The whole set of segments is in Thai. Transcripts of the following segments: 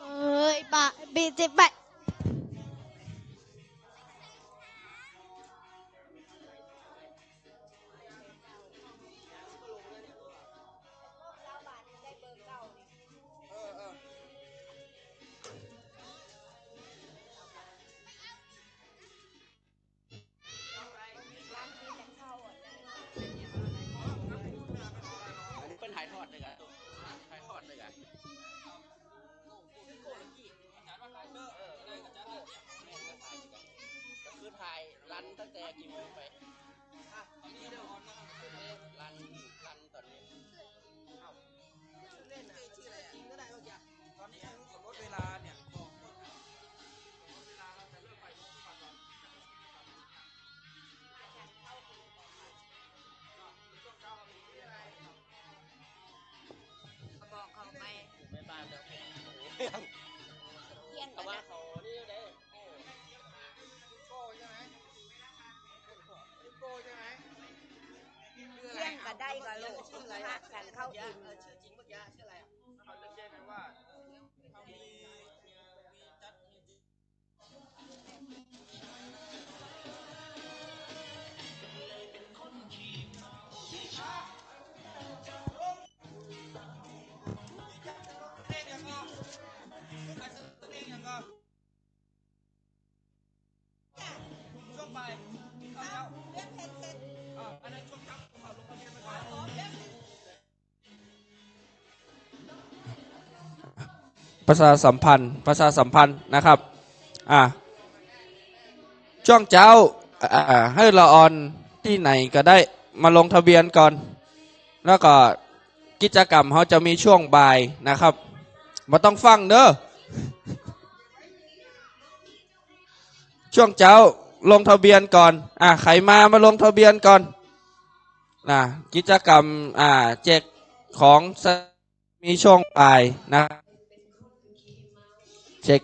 ơi bà bị dịch bệnh. Bên Hải Thọt này cả Hải Thọt này cảก็คือถ่ายรันตั้งแต่กี่โมงไปตอนนี้เดี๋ยวรันตอนนี้เล่นชื่ออะไรจริงก็ได้เมื่อกี้ตอนนี้กำหนดเวลาเนี่ยบอกกำหนดเวลาเราจะเริ่มไปที่มาตอนบอกเขาไป ไม่บ้านแล้วเยี่ยน แต่ กัน ว่า นะ เขานี่ได้โก้ใช่ไหมโก้ใช่ไหม เยี่ยนก็ได้ก็ลูกหักกันเข้ากิน ชื่อจริงเมื่อกี้ชื่ออะไรอ่ะเขาจะแจ้งกันว่าเขามีจัดช่วงบ่ายเข้าแล้วอันนั้นช่วงเช้าเขาลงทะเบียนไปก่อนประชาสัมพันธ์นะครับช่วงเช้าให้ละออนที่ไหนก็ได้มาลงทะเบียนก่อน แล้วก็กิจกรรมเขาจะมีช่วงบ่ายนะครับมาต้องฟังเด้อช่วงเช้าลงทะเบียนก่อนใครมาลงทะเบียนก่อนกิจกรรมแจกของมีช่วงบ่ายนะเช็ค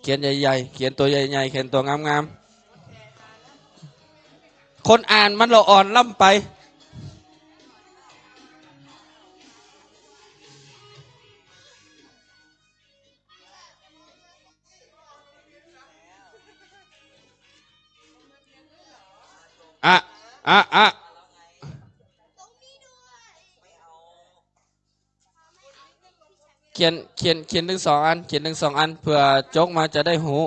เขียนใหญ่ๆเขียนตัวใหญ่ๆเขียนตัวงามๆคนอ่านมันละอ่อนล่ำไปอ่ะเขียนถึง2 อันเขียนถึง2 อันเพื่อโจกมาจะได้หูล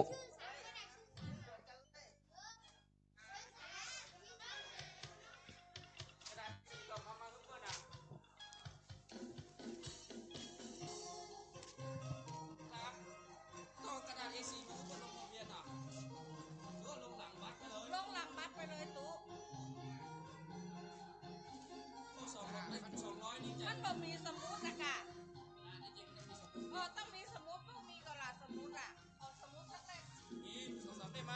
งหลังบัตรไปเลยตุ๊มันบ่มีสมุดนะกะต้องมีสมุดต้องมีกระดาษสมุดขอสมุดสักเล่ม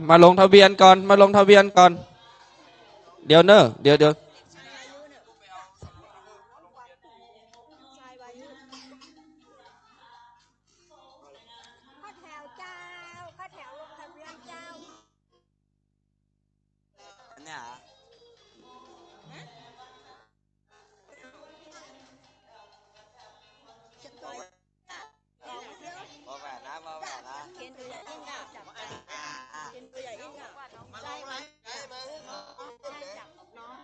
มาลงทะเบียนก่อนเดี๋ยวเนอะเดี๋ยวข้าแถวเจ้าข้าแถวลงทะเบียนเจ้าเนี่ยมาแหวนนะเขียนตัวใหญ่ยิ่งอ่ะจับเขียนตัวใหญ่ยิ่งอ่ะมาลงไหนจับน้อง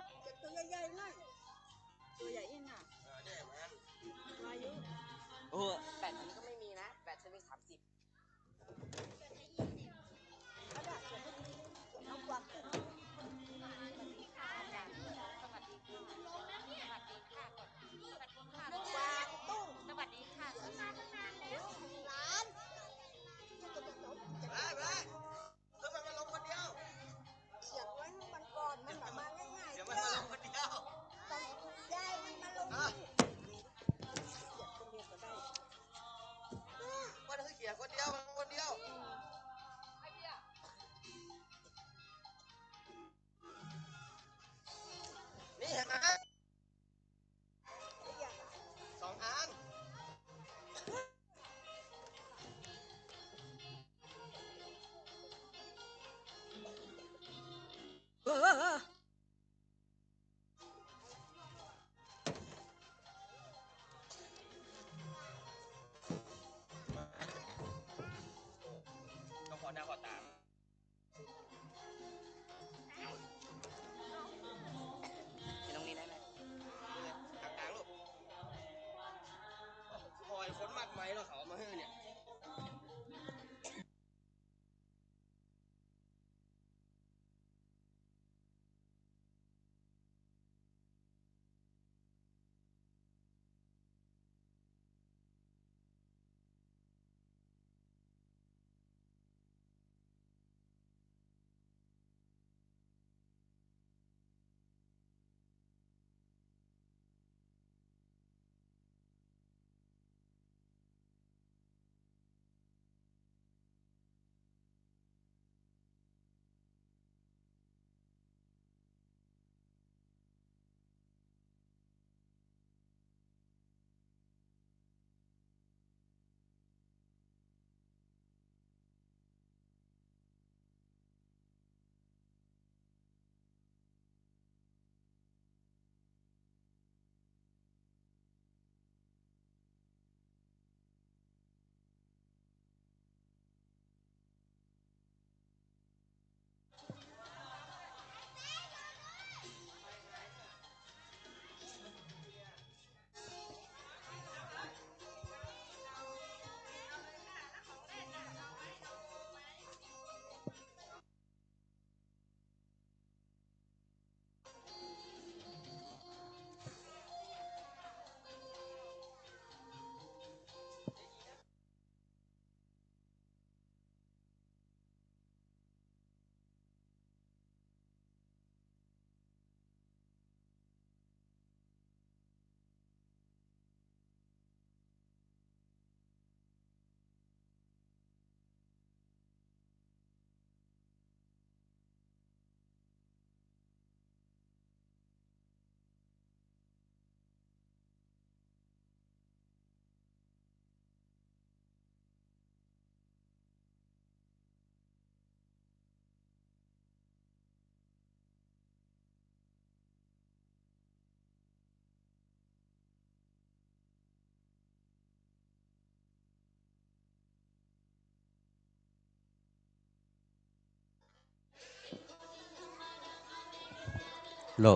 โห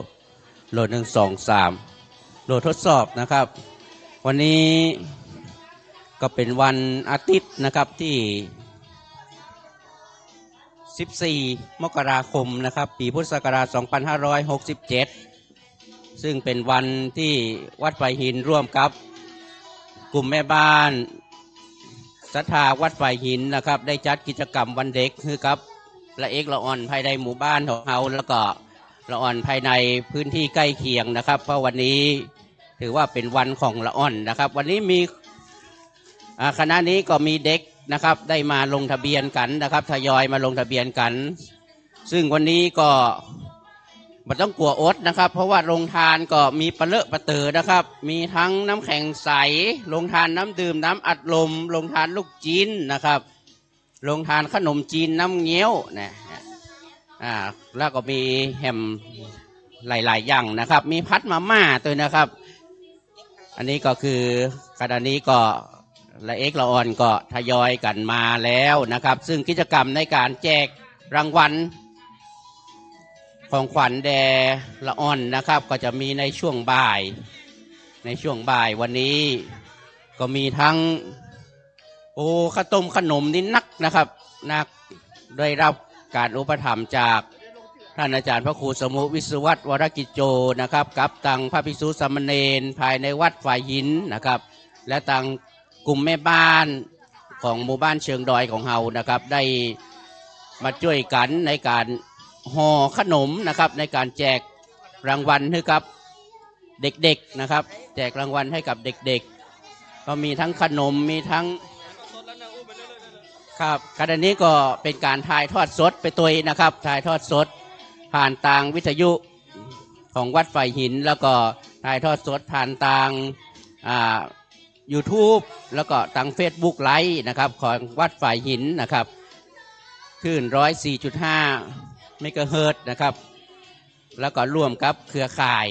ลด1 2 3โหลดทดสอบนะครับ วันนี้ก็เป็นวันอาทิตย์นะครับที่14 มกราคมนะครับปีพุทธศักราช 2567 ซึ่งเป็นวันที่วัดไผ่หินร่วมกับกลุ่มแม่บ้านศรัทธาวัดไผ่หินนะครับได้จัดกิจกรรมวันเด็กคือกับละเอกละอ่อนภายในหมู่บ้านของเราแล้วก็ละอ่อนภายในพื้นที่ใกล้เคียงนะครับเพราะวันนี้ถือว่าเป็นวันของละอ่อนนะครับวันนี้มีคณะนี้ก็มีเด็กนะครับได้มาลงทะเบียนกันนะครับทยอยมาลงทะเบียนกันซึ่งวันนี้ก็ไม่ต้องกลัวอดนะครับเพราะว่าโรงทานก็มีปลาเลอะปลาเตอนะครับมีทั้งน้ำแข็งใสโรงทานน้ำดื่มน้ำอัดลมโรงทานลูกจีนนะครับโรงทานขนมจีนน้ำเงี้ยวนะแล้วก็มีแฮมหลายๆอย่างนะครับมีพัดมาม่าตัวนะครับอันนี้ก็คือขณะนี้ก็ละเอกละอ่อนก็ทยอยกันมาแล้วนะครับซึ่งกิจกรรมในการแจกรางวัลของขวัญแด่ละอ่อนนะครับก็จะมีในช่วงบ่ายวันนี้ก็มีทั้งข้าวต้มขนมนี่นักนะครับนักได้รับการอุปถัมภ์จากท่านอาจารย์พระครูสมุวิศวัตวรกิจโจนะครับกับตังพระภิกษุสามเณรภายในวัดฝ่ายหินนะครับและตังกลุ่มแม่บ้านของหมู่บ้านเชิงดอยของเฮานะครับได้มาช่วยกันในการห่อขนมนะครับในการแจกรางวัลให้กับเด็กๆนะครับแจกรางวัลให้กับเด็กๆก็มีทั้งขนมมีทั้งครับขณะนี้ก็เป็นการถ่ายทอดสดไปตัวนะครับถ่ายทอดสดผ่านทางวิทยุของวัดฝ่ายหินแล้วก็ถ่ายทอดสดผ่านทางYouTube แล้วก็ทาง Facebook ไลฟ์นะครับของวัดฝ่ายหินนะครับคลื่น 104.5 เมกะเฮิรตซ์นะครับแล้วก็ร่วมกับเครือข่าย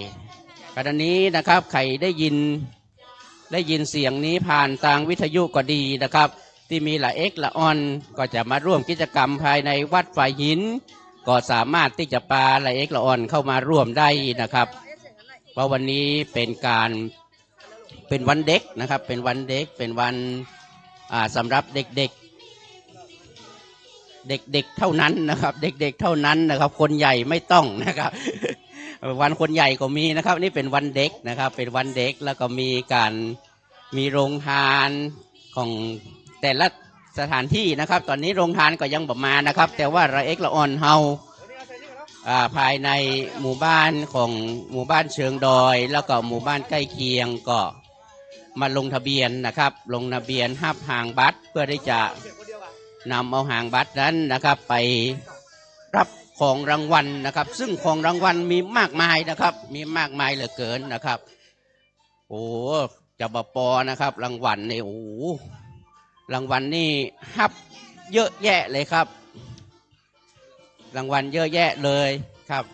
ขณะนี้นะครับใครได้ยินเสียงนี้ผ่านทางวิทยุก็ดีนะครับที่มีละเอกละอ่อนก็จะมาร่วมกิจกรรมภายในวัดฝ่ายหินก็สามารถที่จะปาละเอกละอ่อนเข้ามาร่วมได้นะครับเพราะวันนี้เป็นการ เป็นวันเด็กนะครับเป็นวันเด็กเป็นวันสำหรับเด็กๆเด็กๆเท่านั้นนะครับเด็กๆเท่านั้นนะครับคนใหญ่ไม่ต้องนะครับ วันคนใหญ่ก็มีนะครับนี่เป็นวันเด็กนะครับเป็นวันเด็กแล้วก็มีโรงทานของแต่ละสถานที่นะครับตอนนี้โรงทานก็ยังบ่มานะครับแต่ว่าระเอกละอ่อนเฮาภายในหมู่บ้านของหมู่บ้านเชิงดอยแล้วก็หมู่บ้านใกล้เคียงก็มาลงทะเบียนนะครับลงทะเบียนหับหางบัตรเพื่อที่จะนำเอาหางบัตรนั้นนะครับไปรับของรางวัลนะครับซึ่งของรางวัลมีมากมายนะครับมีมากมายเหลือเกินนะครับโอ้จะบปอนะครับรางวัลนี่โอ้รางวัลนี่ฮับเยอะแยะเลยครับรางวัลเยอะแยะเลยครับ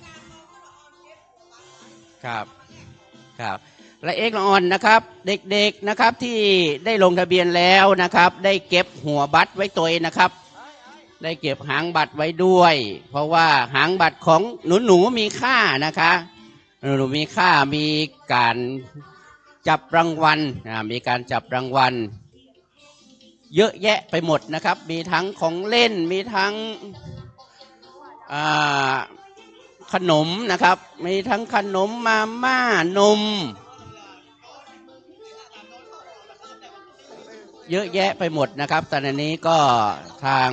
ครับครับและเอกละอ่อนนะครับเด็กๆนะครับที่ได้ลงทะเบียนแล้วนะครับได้เก็บหัวบัตรไว้ตัวเองนะครับได้เก็บหางบัตรไว้ด้วยเพราะว่าหางบัตรของหนูมีค่านะคะหนูมีค่ามีการจับรางวัลมีการจับรางวัลเยอะแยะไปหมดนะครับมีทั้งของเล่นมีทั้งขนมนะครับมีทั้งขนมมาม่านมเยอะแยะไปหมดนะครับตอนนี้ก็ทาง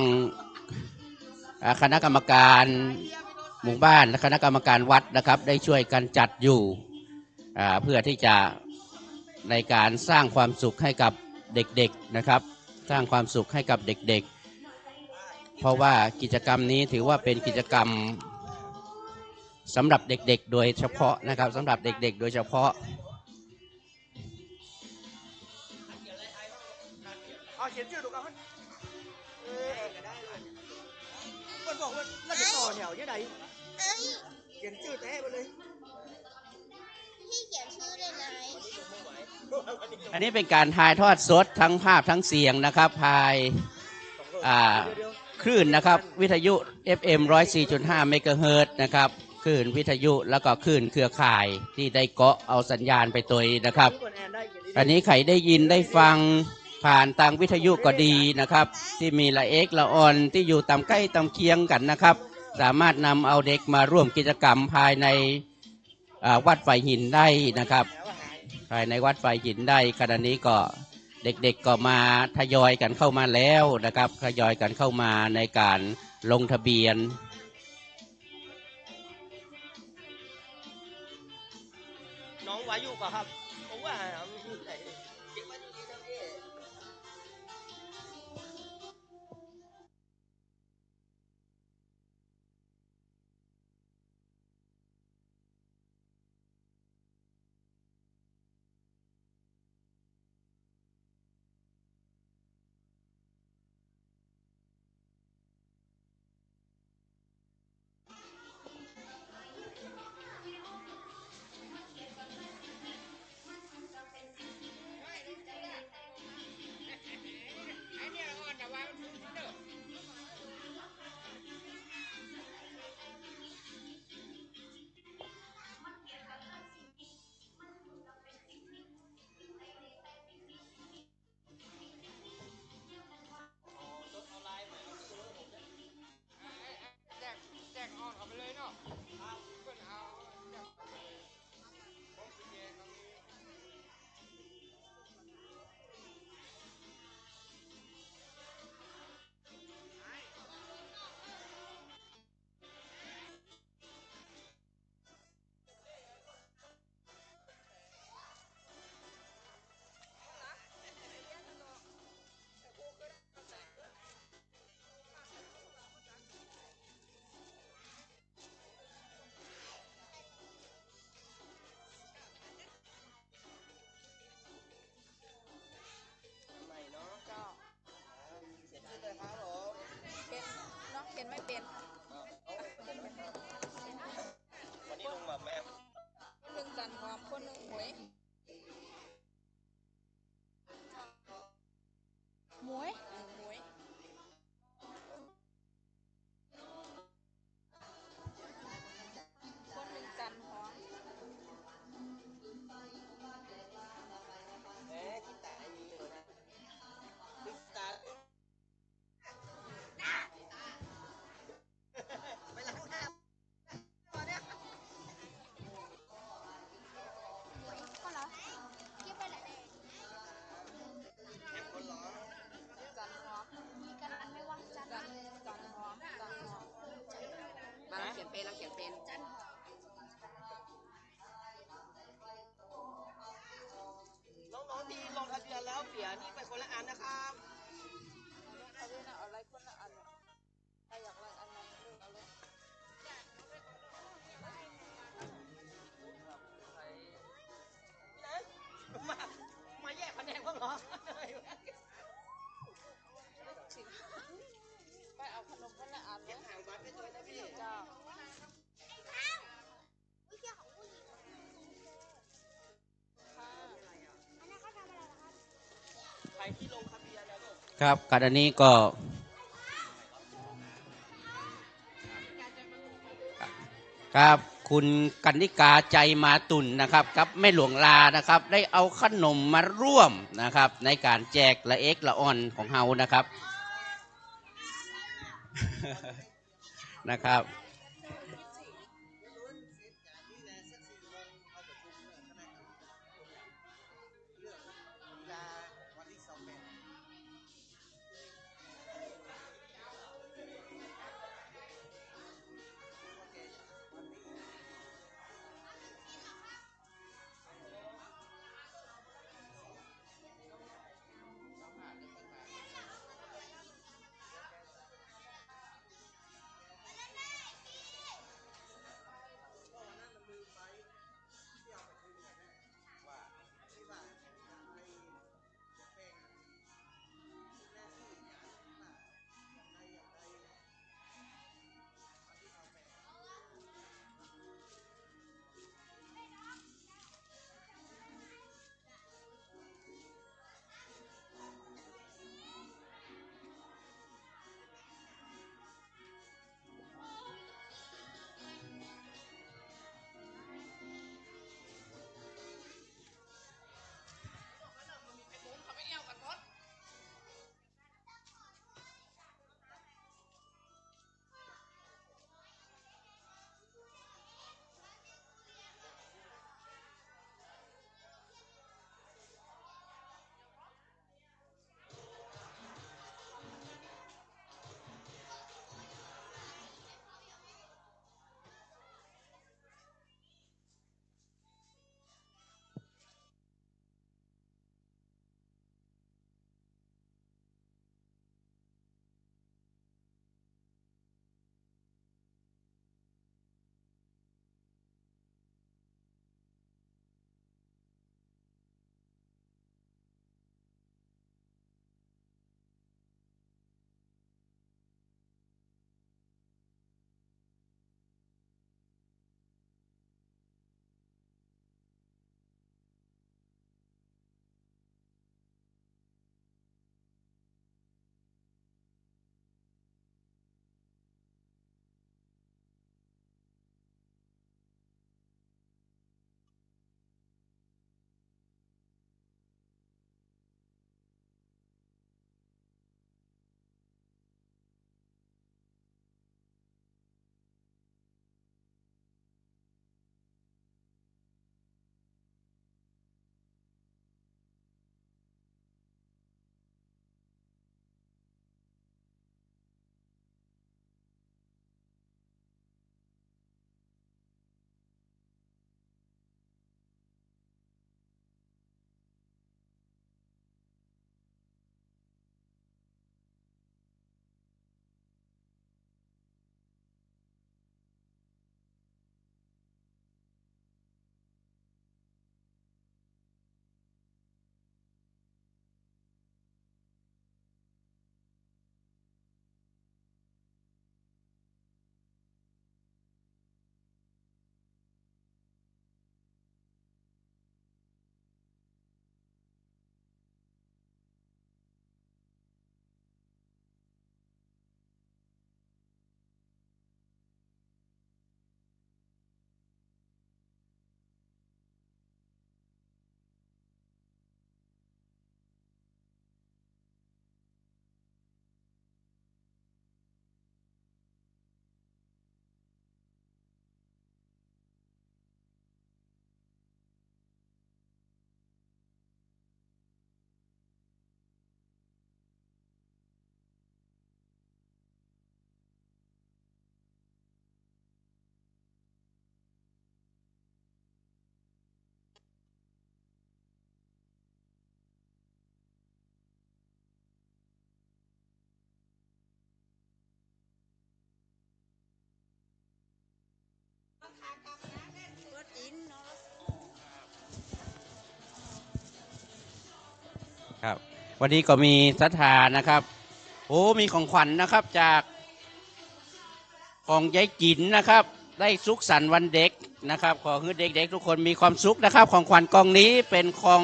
คณะกรรมการหมู่บ้านและคณะกรรมการวัดนะครับได้ช่วยกันจัดอยู่เพื่อที่จะในการสร้างความสุขให้กับเด็กๆนะครับสร้างความสุขให้กับเด็กๆเพราะว่ากิจกรรมนี้ถือว่าเป็นกิจกรรมสำหรับเด็กๆโดยเฉพาะนะครับสำหรับเด็กๆโดยเฉพาะเขียนชื่อถูกเอาคนบอกว่าเราจะต่อแถวยังไงเขียนชื่อแท้ไปเลยพี่เขียนชื่อเลยนะ อันนี้เป็นการถ่ายทอดสดทั้งภาพทั้งเสียงนะครับภายคลื่นนะครับวิทยุ FM 104.5 เมกะเฮิรตซ์นะครับคลื่นวิทยุแล้วก็คลื่นเครือข่ายที่ได้เกาะเอาสัญญาณไปตัวนะครับอันนี้ใครได้ยินได้ฟังผ่านทางวิทยุก็ดีนะครับที่มีละเอกละอ่อนที่อยู่ตามใกล้ตามเคียงกันนะครับสามารถนำเอาเด็กมาร่วมกิจกรรมภายในวัดไฟหินได้นะครับภายในวัดไฟหินได้ขณะนี้ก็เด็กๆก็มาทยอยกันเข้ามาแล้วนะครับทยอยกันเข้ามาในการลงทะเบียนน้องวายุป่ะครับผมว่า เป็นเราเขียนเป็น จันหอม น้องๆที่ลงทะเบียนแล้วเสียนี่ไปคนละอันนะครับ เอาด้วยนะเอาอะไรคนละอันใครอยากอะไรอันนั้นเลือกเอาเลย มามาแยกคะแนนบ้างเหรอ ไปเอาขนมคนละอัน เก็บห่างบัตรไปด้วยนะพี่ เจ้า วิเชียของผู้หญิง ค่ะ อันนั้นเขาทำอะไรล่ะครับ ใครที่ลงทะเบียนแล้วลูก ครับขณะนี้ก็ครับคุณกันนิกาใจมาตุ่นนะครับกับแม่หลวงลานะครับ ได้เอาขนมมาร่วมนะครับ ในการแจกละเอกละอ่อนของเฮานะครับ นะครับ ครับวันนี้ก็มีศรัทธานะครับโอ้มีของขวัญนะครับจากของยายจิ๋นนะครับได้สุขสันต์วันเด็กนะครับขอให้เด็กๆทุกคนมีความสุขนะครับของขวัญกล่องนี้เป็นของ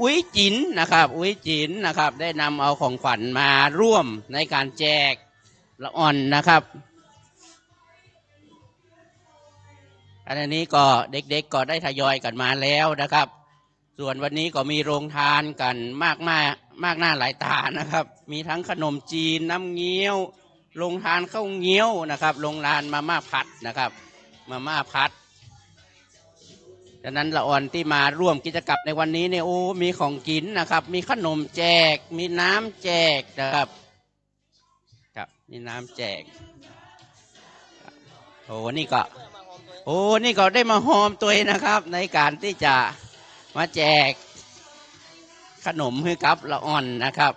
อุ้ยจิ๋นนะครับอุ้ยจิ๋นนะครับได้นำเอาของขวัญมาร่วมในการแจกละอ่อนนะครับอันนี้ก็เด็กๆก็ได้ทยอยกันมาแล้วนะครับส่วนวันนี้ก็มีโรงทานกันมากหน้าหลายตานะครับมีทั้งขนมจีนน้ำเงี้ยวโรงทานข้าวเงี้ยวนะครับโรงทานมาม่าพัดนะครับมาม่าพัดดังนั้นละอ่อนที่มาร่วมกิจกรรมในวันนี้เนี่ยโอ้มีของกินนะครับมีขนมแจกมีน้ำแจกนะครับครับมีน้ำแจกโอ้นี่ก็ได้มาหอมตัวเองนะครับในการที่จะมาแจกขนมให้กับละอ่อนนะครับ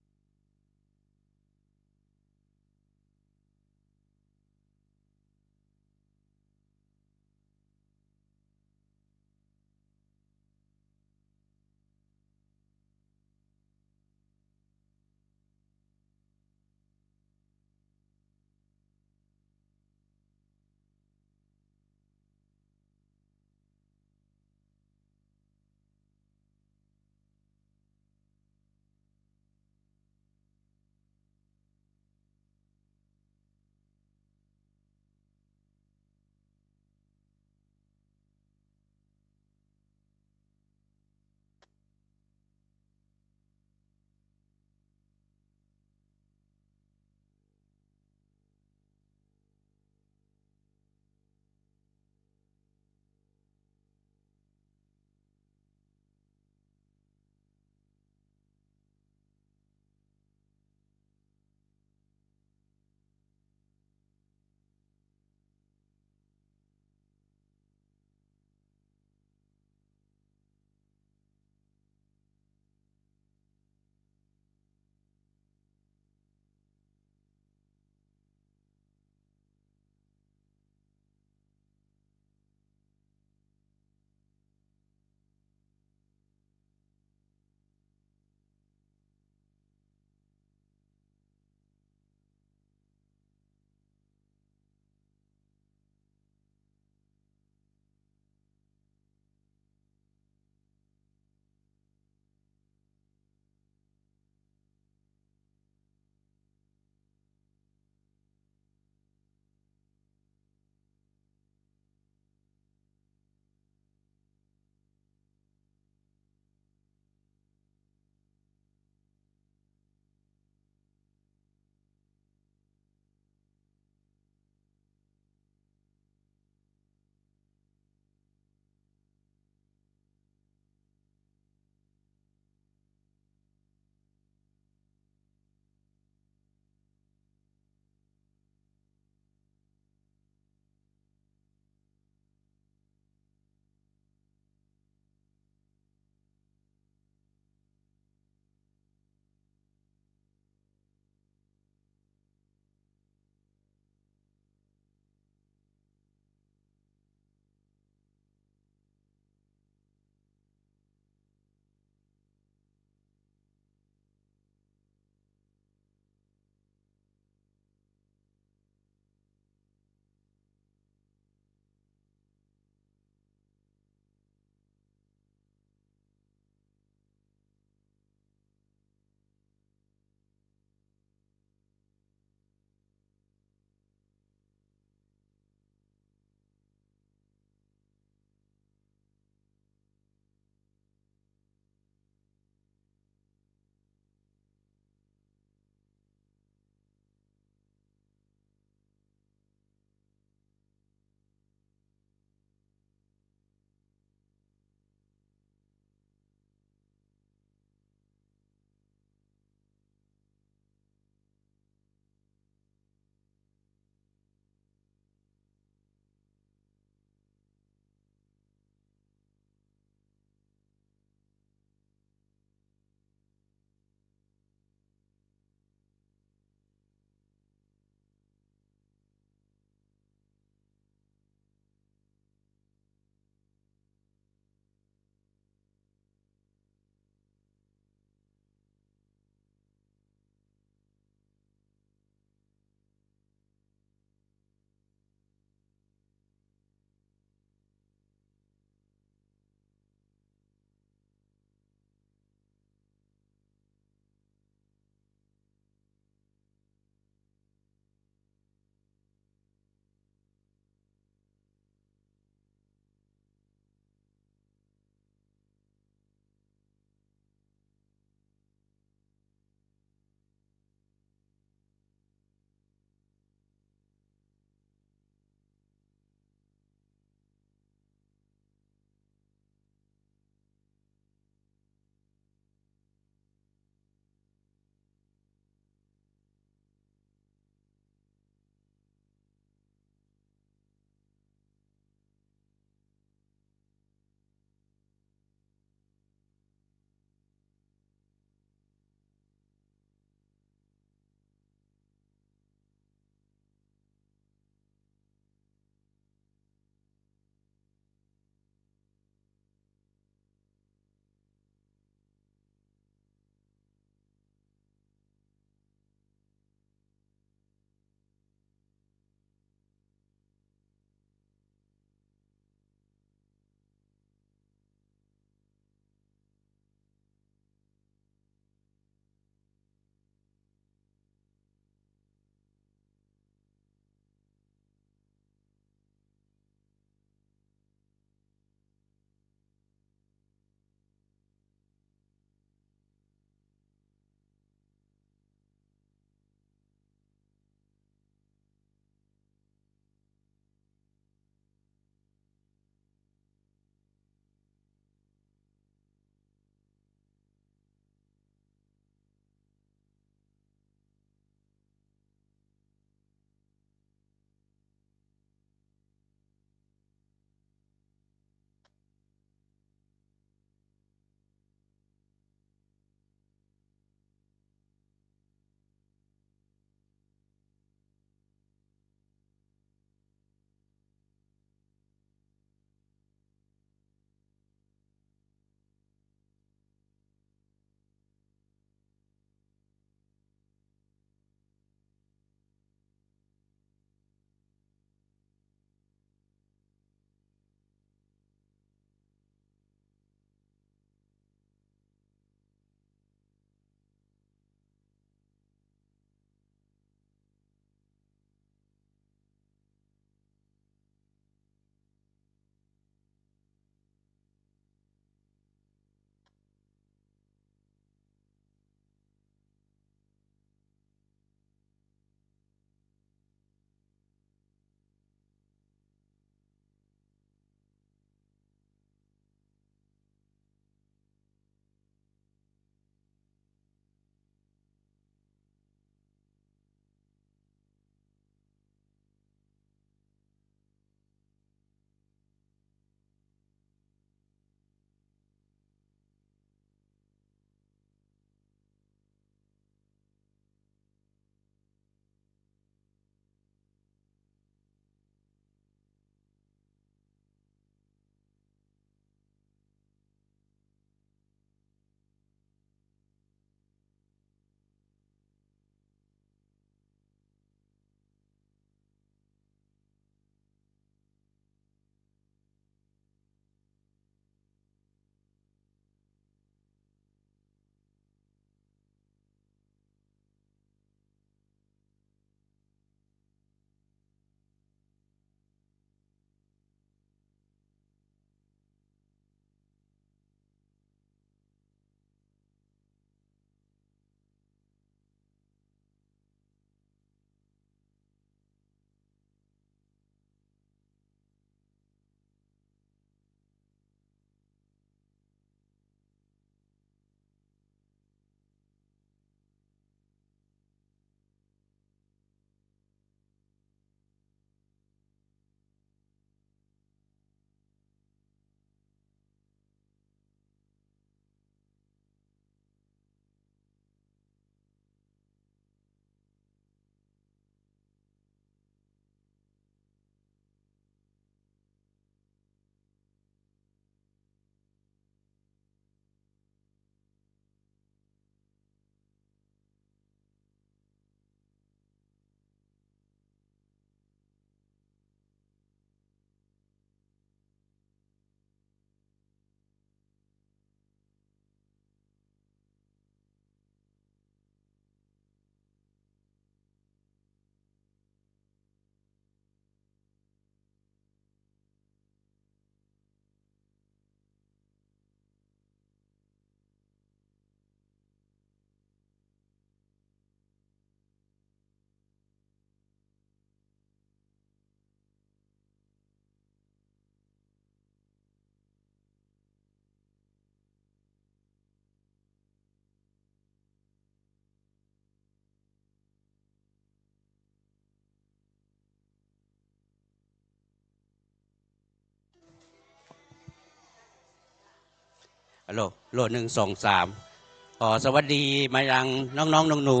โหล1 2 3ขอสวัสดีมายังน้องๆหนู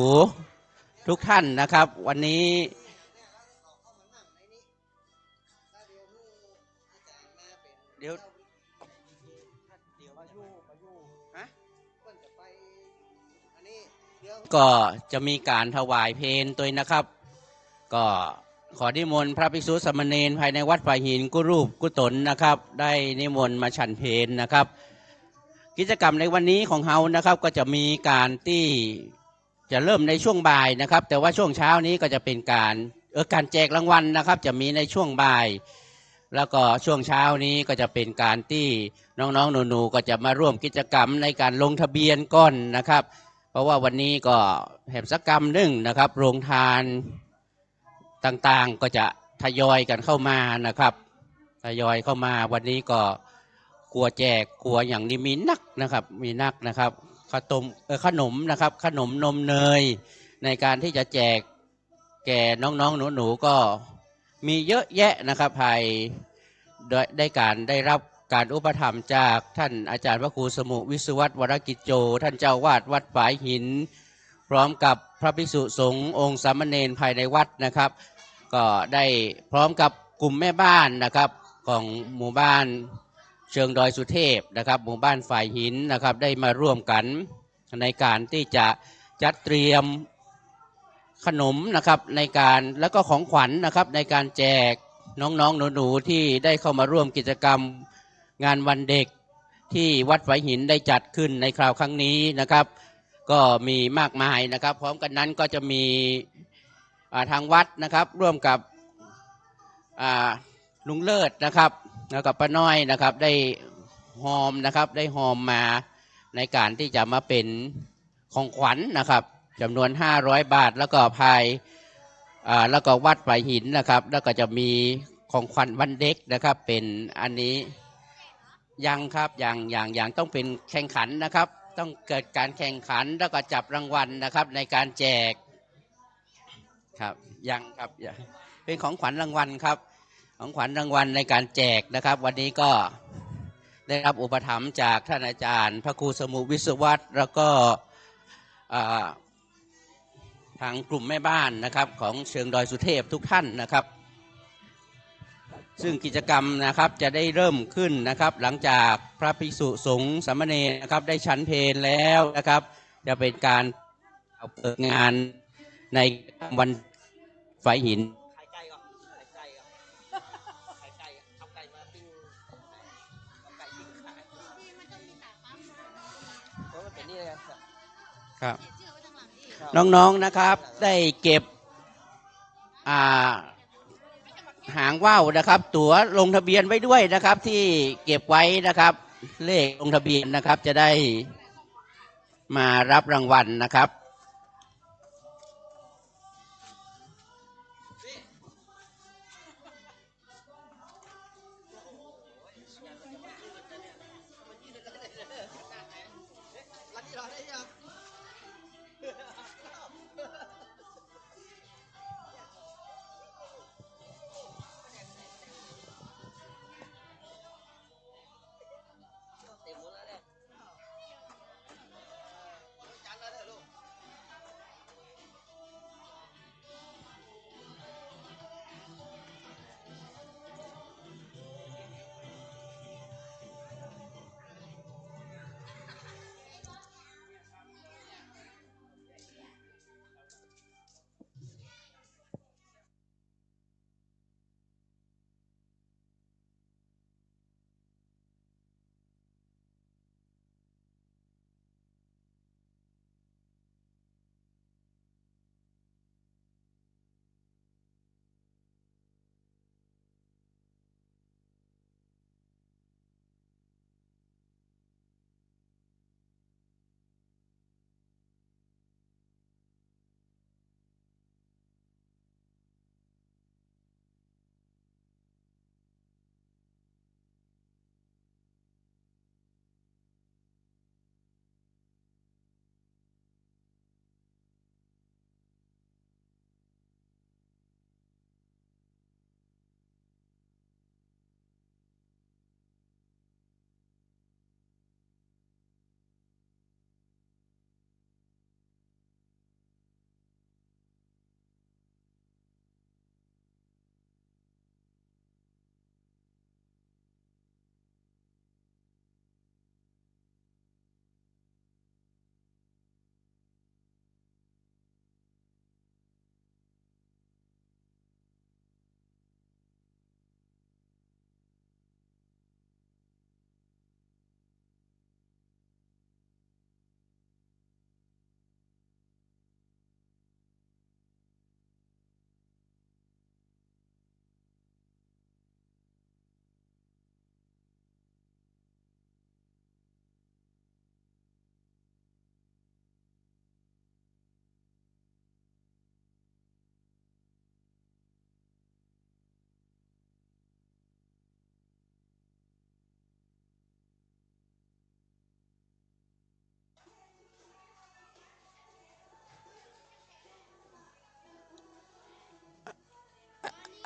ๆทุกท่านนะครับ วันนี้เดี๋ยวฮะก็จะมีการถวายเพลตัวนะครับ ก็ขอนิมนต์พระภิกษุสามเณรภายในวัดป่าหินกุรูปกุตนนะครับ ได้นิมนต์มาฉันเพลนะครับ กิจกรรมในวันนี้ของเฮานะครับก็จะมีการที่จะเริ่มในช่วงบ่ายนะครับ แต่ว่าช่วงเช้านี้ก็จะเป็นการแจกรางวัลนะครับ จะมีในช่วงบ่าย แล้วก็ช่วงเช้านี้ก็จะเป็นการที่น้องๆหนูๆก็จะมาร่วมกิจกรรมในการลงทะเบียนก่อนนะครับ เพราะว่าวันนี้ก็แห่งกรรมหนึ่งนะครับโรงทานต่างๆก็จะทยอยกันเข้ามานะครับทยอยเข้ามาวันนี้ก็กลัวแจกกลัวอย่างนี้มีนักนะครับมีนักนะครับขนมนะครับขนมนมเนยในการที่จะแจกแก่น้องๆหนูๆก็มีเยอะแยะนะครับภายได้รับการอุปถัมภ์จากท่านอาจารย์พระครูสมุวิศวัตวรกิจโจท่านเจ้าวาดวัดฝายหินพร้อมกับพระภิกษุสงฆ์องค์สามเณรภายในวัดนะครับก็ได้พร้อมกับกลุ่มแม่บ้านนะครับของหมู่บ้านเชิงดอยสุเทพนะครับหมู่บ้านฝ่ายหินนะครับได้มาร่วมกันในการที่จะจัดเตรียมขนมนะครับในการแล้วก็ของขวัญนะครับในการแจกน้องๆหนูๆที่ได้เข้ามาร่วมกิจกรรมงานวันเด็กที่วัดฝายหินได้จัดขึ้นในคราวครั้งนี้นะครับก็มีมากมายนะครับพร้อมกันนั้นก็จะมีทางวัดนะครับร่วมกับลุงเลิศนะครับแล้วก็ป้าน้อยนะครับได้หอมนะครับได้หอมมาในการที่จะมาเป็นของขวัญนะครับจำนวน500 บาทแล้วก็แล้วก็วัดฝายหินนะครับแล้วก็จะมีของขวัญวันเด็กนะครับเป็นอันนี้ยังครับอย่างต้องเป็นแข่งขันนะครับต้องเกิดการแข่งขันแล้วก็จับรางวัลนะครับในการแจกครับยังครับเป็นของขวัญรางวัลครับของขวัญรางวัลในการแจกนะครับวันนี้ก็ได้รับอุปถัมภ์จากท่านอาจารย์พระครูสมุวิศวัตแล้วก็ทางกลุ่มแม่บ้านนะครับของเชิงดอยสุเทพทุกท่านนะครับซึ่งกิจกรรมนะครับจะได้เริ่มขึ้นนะครับหลังจากพระภิกษุสงฆ์สามเณรนะครับได้ฉันเพลแล้วนะครับจะเป็นการเปิดงานในวันฝายหินครับน้องๆนะครับได้เก็บหางว่าวนะครับตั๋วลงทะเบียนไว้ด้วยนะครับที่เก็บไว้นะครับเลขลงทะเบียนนะครับจะได้มารับรางวัลนะครับ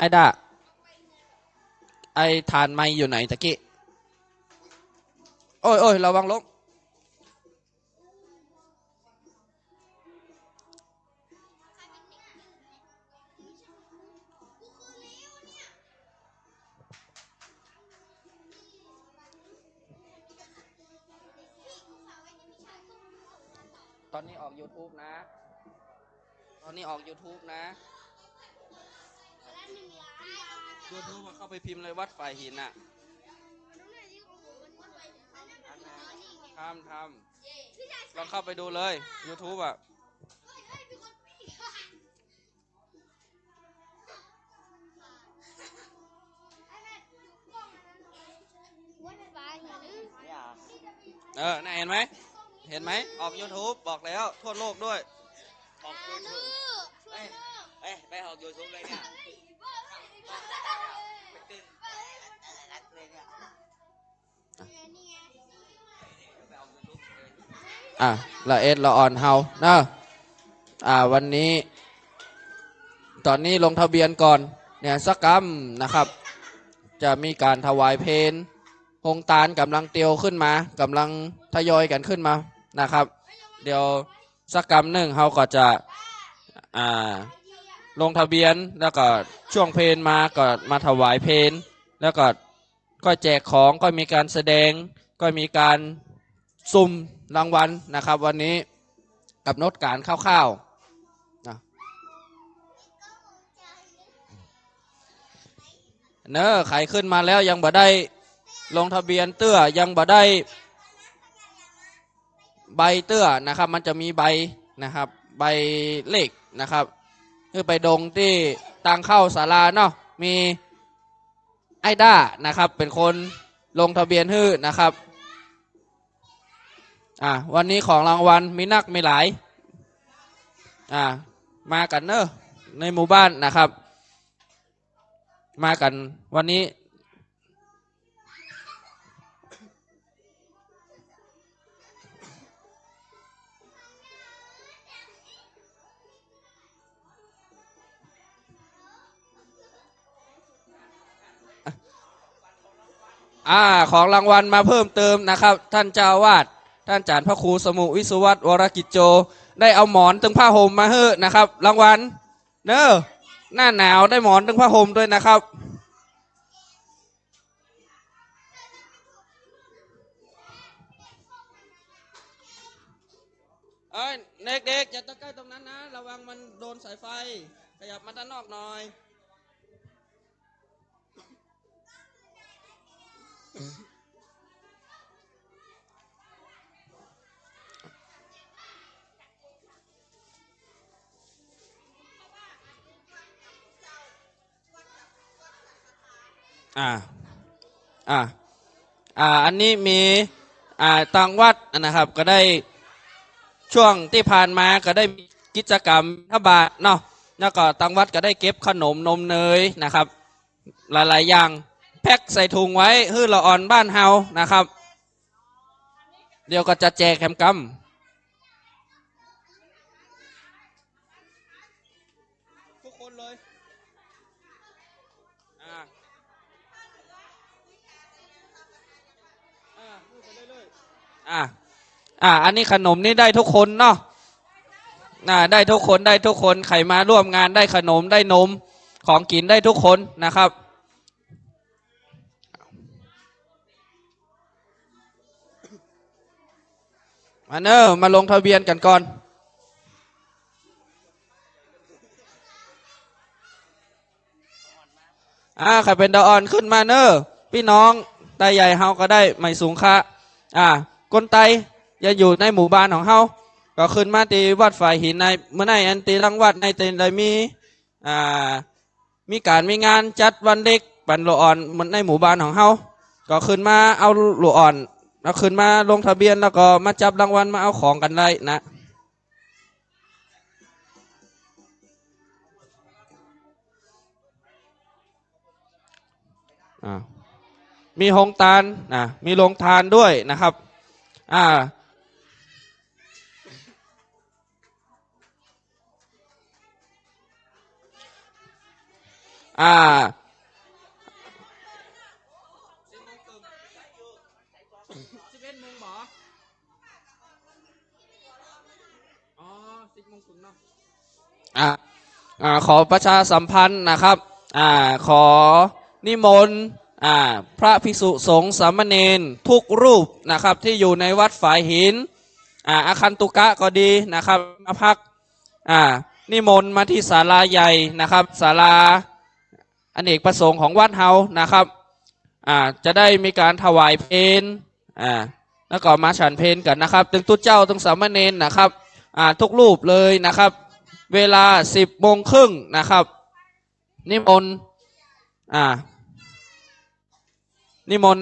ไอ้ด่าไอ้ฐานไม้อยู่ไหนตะกี้โอ้ยโอ้ยระวังล้มตอนนี้ออก YouTube นะ ตอนนี้ออก YouTube นะ YouTube เข้าไปพิมพ์เลยวัดฝ่ายหินอ่ะทำลองเข้าไปดูเลย YouTube อ่ะน่าเห็นไหม เห็นไหม ออก YouTube บอกแล้วทั่วโลกด้วย ออกยูทูบไปออกยูทูบเลยเนี่ยไปตึงรัดเลยเนี่ยไปออกยูทูบเลย ละเอ็ดละอ่อนเฮานะวันนี้ ตอนนี้ลงทะเบียนก่อน เนี่ยสักกรรมนะครับ จะมีการถวายเพลงโฮงตาลกำลังเตียวขึ้นมากำลังทยอยกันขึ้นมานะครับ เดี๋ยวสักกรรมหนึ่งเขาก็จะลงทะเบียนแล้วก็ช่วงเพลงมาก็มาถวายเพลงแล้วก็แจกของก็มีการแสดงก็มีการสุ่มรางวัลนะครับ วันนี้กับโน้ตการคร่าวๆนะเนอะใครขึ้นมาแล้วยังบ่ได้ลงทะเบียนเตื้อยังบ่ได้ใบเตื้อนะครับมันจะมีใบนะครับใบเลขนะครับคือไปดงที่ตังเข้าศาลาเนาะมีไอ้ด้านะครับเป็นคนลงทะเบียนฮื้อนะครับวันนี้ของรางวัลมีนักมีหลายมากันเนอะในหมู่บ้านนะครับมากันวันนี้ของรางวัลมาเพิ่มเติมนะครับท่านเจ้าวาดท่านอาจารย์พระครูสมุวิสุวัตวรกิจโจได้เอาหมอนตึงผ้าห่มมาให้นะครับรางวัลเนอะหน้าหนาวได้หมอนตึงผ้าห่มด้วยนะครับเด็กๆอย่าตะใกล้ตรงนั้นนะระวังมันโดนสายไฟขยับมาด้านนอกหน่อยอันนี้มีต่างวัดนะครับก็ได้ช่วงที่ผ่านมาก็ได้มีกิจกรรมทบาทเนาะแล้วก็ต่างวัดก็ได้เก็บขนมนมเนยนะครับหลายๆอย่างแพ็คใส่ถุงไว้ฮื้อละอ่อนบ้านเฮานะครับเดี๋ยวก็จะแจกแคมกัมทุกคนเลยอันนี้ขนมนี่ได้ทุกคนเนาะได้ทุกคนใครมาร่วมงานได้ขนมได้นมของกินได้ทุกคนนะครับมาเนอะมาลงทะเบียนกันก่อนใครเป็นดาออนขึ้นมาเนอะพี่น้องตาใหญ่เฮาก็ได้ไม่สูงค่าคนไตอย่าอยู่ในหมู่บ้านของเฮาก็ขึ้นมาตีวัดฝ่ายหินในเมื่อไหร่อันตีรังวัดในตีได้มีการมีงานจัดวันเด็กปันโลอ่อนมันในหมู่บ้านของเฮาก็ขึ้นมาเอาโลอ่อนแล้วขึ้นมาลงทะเบียนแล้วก็มาจับรางวัลมาเอาของกันได้นะมีโฮงตาลมีโรงทานด้วยนะครับ อ่า11 โมงหมออ๋อ10 โมงถึงเนาะขอประชาสัมพันธ์นะครับขอนิมนต์พระภิกษุสงฆ์สามเณรทุกรูปนะครับที่อยู่ในวัดฝายหินอาคันตุกะก็ดีนะครับมาพักนิมนต์มาที่ศาลาใหญ่นะครับศาลาอเนกประสงค์ของวัดเฮานะครับจะได้มีการถวายเพลแล้วก็มาฉันเพลกันนะครับตึงตุ้เจ้าตึงสามเณรนะครับทุกรูปเลยนะครับเวลา10 โมงครึ่งนะครับนิมนต์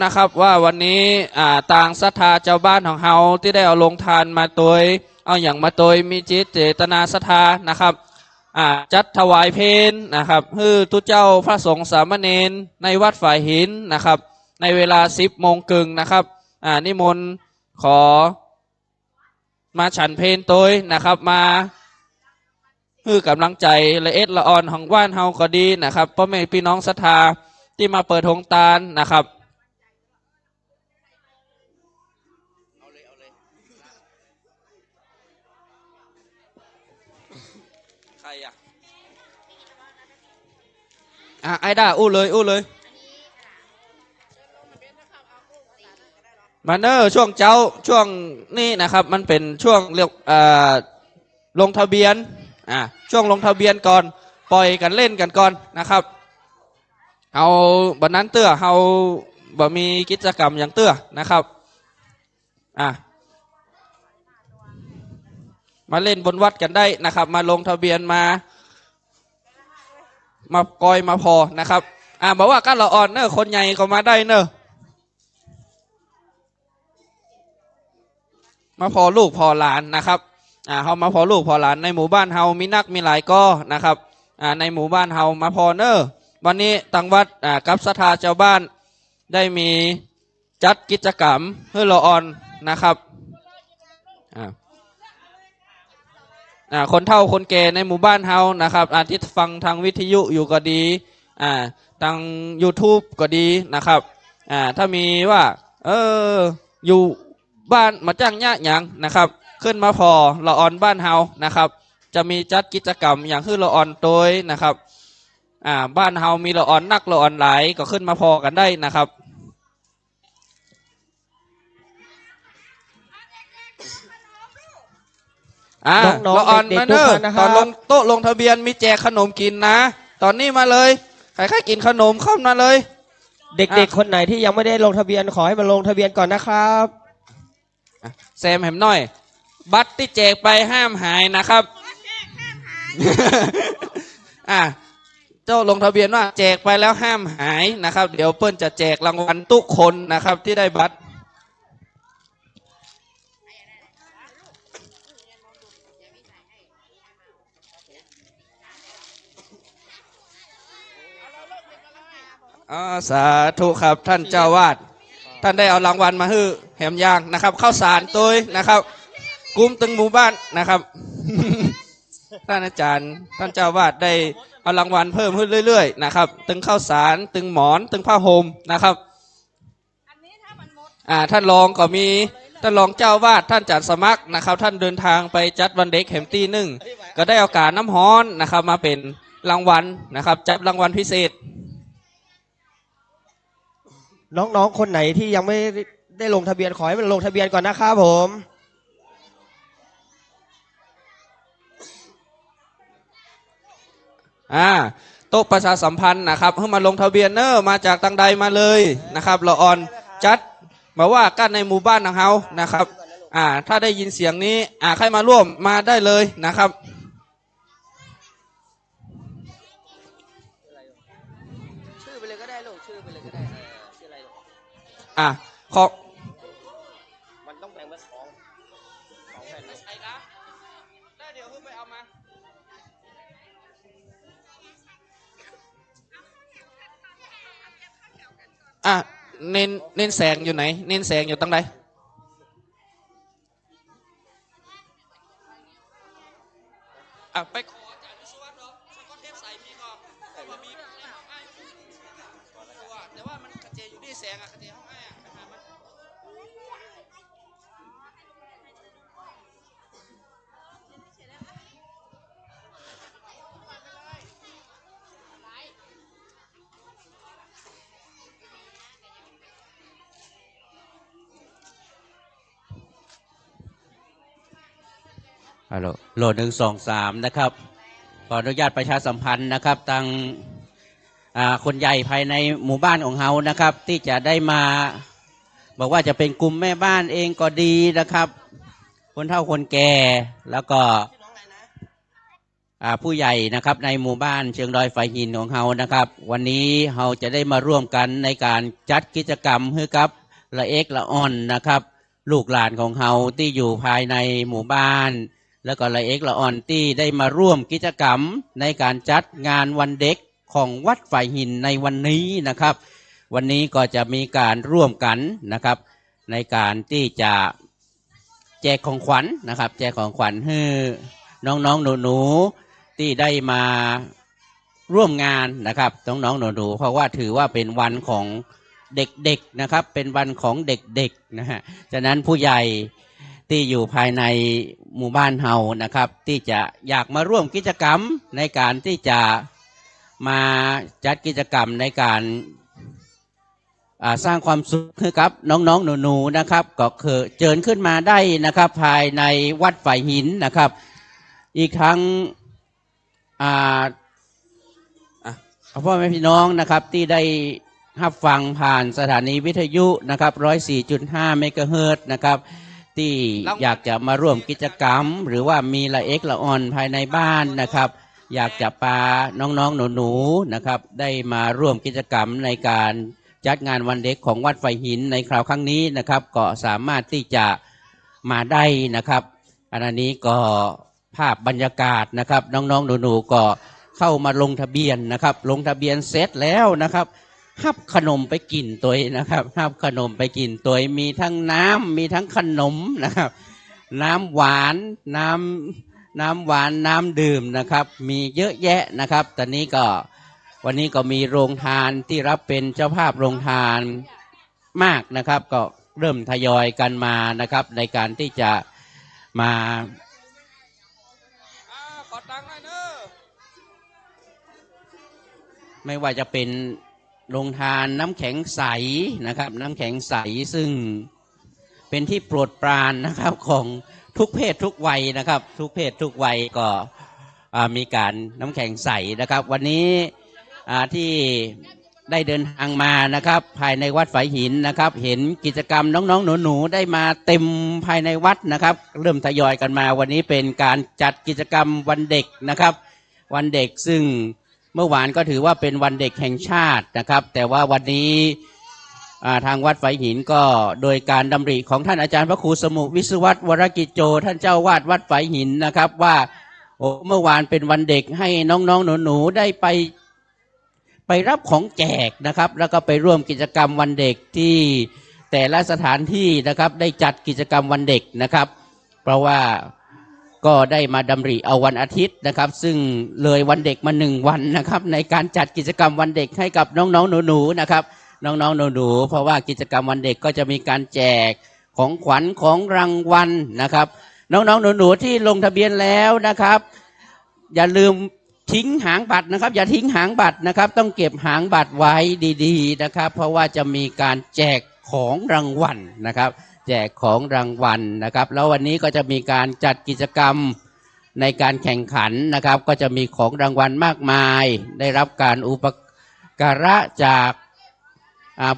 นะครับว่าวันนี้ต่างศรัทธาเจ้าบ้านของเฮาที่ได้เอาลงทานมาโดยเอาอย่างมาโดยมีจิตเจตนาศรัทธานะครับจัดถวายเพลนะครับคือทุเจ้าพระสงฆ์สามเณรในวัดฝ่ายหินนะครับในเวลา10 โมงครึ่งนะครับนิมนต์ขอมาฉันเพลโดยนะครับมาคือกำลังใจละเอ็ดละออนของบ้านเฮาก็ดีนะครับพ่อแม่พี่น้องศรัทธาที่มาเปิดโรงทานนะครับใครไอ้ด้าอู้เลยมาเนอร์ช่วงเจ้าช่วงนี้นะครับมันเป็นช่วงเรียกลงทะเบียนช่วงลงทะเบียนก่อนปล่อยกันเล่นกันก่อนนะครับเอาบันนั้นเตื้อเอาบ่มีกิจกรรมอย่างเตื้อนะครับมาเล่นบนวัดกันได้นะครับมาลงทะเบียนมากอยมาพอนะครับบอกว่าก้าละอ่อนเนอะคนใหญ่ก็มาได้เนอะมาพอลูกพอหลานนะครับเขามาพอลูกพอหลานในหมู่บ้านเฮามีนักมีหลายก้อนะครับในหมู่บ้านเฮามาพอเนอะวันนี้ตังวัดกับศรัทธาเจ้าบ้านได้มีจัดกิจกรรมเพื่อละอ่อนนะครับคนเฒ่าคนแก่ในหมู่บ้านเฮานะครับที่ฟังทางวิทยุอยู่ก็ดีทาง YouTube ก็ดีนะครับถ้ามีว่าอยู่บ้านมาจ้างญาติหยังนะครับขึ้นมาพอละอ่อนบ้านเฮานะครับจะมีจัดกิจกรรมอย่างคือละอ่อนโดยนะครับบ้านเฮามีละอ่อนนักละอ่อนหลายก็ขึ้นมาพอกันได้นะครับละอ่อนมาเนอะตอนลงโต๊ะลงทะเบียนมีแจกขนมกินนะตอนนี้มาเลยใครๆกินขนมเข้ามาเลยเด็กๆคนไหนที่ยังไม่ได้ลงทะเบียนขอให้มาลงทะเบียนก่อนนะครับแซมแหมน้อยบัตรที่แจกไปห้ามหายนะครับเจ้าลงทะเบียนว่าแจกไปแล้วห้ามหายนะครับเดี๋ยวเปิ้ลจะแจกรางวัลทุกคนนะครับที่ได้บัตรสาธุครับท่านเจ้าวาดท่านได้เอารางวัลมาให้แหมยางนะครับข้าวสารตัวนะครับกุ้มตึงหมู่บ้านนะครับท่านอาจารย์ท่านเจ้าวาดได้เอารางวัลเพิ่มขึ้นเรื่อยๆนะครับตึงข้าวสารตึงหมอนตึงผ้าห่มนะครับท่านรองก็มีท่านรองเจ้าวาดท่านจัดสมัครนะครับท่านเดินทางไปจัดวันเด็กแห่งตีหนึ่งก็ได้เอาการน้ำฮ้อนนะครับมาเป็นรางวัลนะครับจัดรางวัลพิเศษน้องๆคนไหนที่ยังไม่ได้ลงทะเบียนขอให้มันลงทะเบียนก่อนนะครับผมโต๊ะประชาสัมพันธ์นะครับเพิ่งมาลงทะเบียนเนอร์มาจากตังใดมาเลยนะครับละอ่อนจัดมาว่ากันในหมู่บ้านของเฮานะครับถ้าได้ยินเสียงนี้ใครมาร่วมมาได้เลยนะครับชื่อไปเลยก็ได้ลูกชื่อไปเลยก็ได้ชื่ออะไรลูกขอมันต้องแบ่งเป็นของแผ่นเลยได้เดี๋ยวเพิ่งไปเอามาเน้นแสงอยู่ไหนเน้นแสงอยู่ตั้งใดไปขออาจารย์วิศวะเนาะสกอตเทปใส่พี่ก่อนมี แสงอะคดีเขาให้อะไปหามันฮัลโหลโหลด1 2 3นะครับขออนุญาตประชาสัมพันธ์นะครับทางคนใหญ่ภายในหมู่บ้านของเฮานะครับ ที่จะได้มาบอกว่าจะเป็นกลุ่มแม่บ้านเองก็ดีนะครับ คนเฒ่าคนแก่แล้วก็ผู้ใหญ่นะครับในหมู่บ้านเชิงดอยฝายหินของเฮานะครับ วันนี้เฮาจะได้มาร่วมกันในการจัดกิจกรรมให้กับละเอกละอ่อนนะครับ ลูกหลานของเฮาที่อยู่ภายในหมู่บ้านแล้วก็ละเอกละอ่อนที่ได้มาร่วมกิจกรรมในการจัดงานวันเด็กของวัดฝายหินในวันนี้นะครับ วันนี้ก็จะมีการร่วมกันนะครับ ในการที่จะแจกของขวัญนะครับแจกของขวัญให้น้องๆหนูๆที่ได้มาร่วมงานนะครับน้องๆหนูๆเพราะว่าถือว่าเป็นวันของเด็กๆนะครับเป็นวันของเด็กๆนะฮะฉะนั้นผู้ใหญ่ที่อยู่ภายในหมู่บ้านเฮานะครับที่จะอยากมาร่วมกิจกรรมในการที่จะมาจัดกิจกรรมในการสร้างความสุขให้กับน้องๆหนูๆนะครับก็คือเชิญขึ้นมาได้นะครับภายในวัดฝายหินนะครับอีกทั้งพ่อแม่พี่น้องนะครับที่ได้รับฟังผ่านสถานีวิทยุนะครับ 104.5 เมกะเฮิรตซ์นะครับที่อยากจะมาร่วมกิจกรรมหรือว่ามีละเอกละอ่อนภายในบ้านนะครับอยากจะพาน้องๆหนูๆนะครับได้มาร่วมกิจกรรมในการจัดงานวันเด็กของวัดฝายหินในคราวครั้งนี้นะครับก็สามารถที่จะมาได้นะครับอันนี้ก็ภาพบรรยากาศนะครับน้องๆหนูๆก็เข้ามาลงทะเบียนนะครับลงทะเบียนเสร็จแล้วนะครับฮับขนมไปกินตัวนะครับฮับขนมไปกินตัวมีทั้งน้ำมีทั้งขนมนะครับน้ำหวานน้ำดื่มนะครับมีเยอะแยะนะครับตอนนี้ก็วันนี้ก็มีโรงทานที่รับเป็นเจ้าภาพโรงทานมากนะครับก็เริ่มทยอยกันมานะครับในการที่จะมาขอตังค์หน่อยเนอะไม่ว่าจะเป็นโรงทานน้ำแข็งใสนะครับน้ำแข็งใสซึ่งเป็นที่โปรดปรานนะครับของทุกเพศทุกวัยนะครับทุกเพศทุกวัยก็มีการน้ำแข็งใสนะครับวันนี้ที่ได้เดินทางมานะครับภายในวัดฝายหินนะครับเห็นกิจกรรมน้องๆหนูๆได้มาเต็มภายในวัดนะครับเริ่มทยอยกันมาวันนี้เป็นการจัดกิจกรรมวันเด็กนะครับวันเด็กซึ่งเมื่อวานก็ถือว่าเป็นวันเด็กแห่งชาตินะครับแต่ว่าวันนี้ทางวัดฝายหินก็โดยการดำริของท่านอาจารย์พระครูสมุวิศวัตรวรกิจโจท่านเจ้าวาดวัดฝายหินนะครับว่าเมื่อวานเป็นวันเด็กให้น้องๆหนูๆได้ไปรับของแจกนะครับแล้วก็ไปร่วมกิจกรรมวันเด็กที่แต่ละสถานที่นะครับได้จัดกิจกรรมวันเด็กนะครับเพราะว่าก็ได้มาดำริเอาวันอาทิตย์นะครับซึ่งเลยวันเด็กมา1 วันนะครับในการจัดกิจกรรมวันเด็กให้กับน้องๆหนูๆนะครับน้องๆหนูๆเพราะว่ากิจกรรมวันเด็กก็จะมีการแจกของขวัญของรางวัลนะครับน้องๆหนูๆที่ลงทะเบียนแล้วนะครับอย่าลืมทิ้งหางบัตรนะครับอย่าทิ้งหางบัตรนะครับต้องเก็บหางบัตรไว้ดีๆนะครับเพราะว่าจะมีการแจกของรางวัลนะครับแจกของรางวัลนะครับแล้ววันนี้ก็จะมีการจัดกิจกรรมในการแข่งขันนะครับก็จะมีของรางวัลมากมายได้รับการอุปการะจาก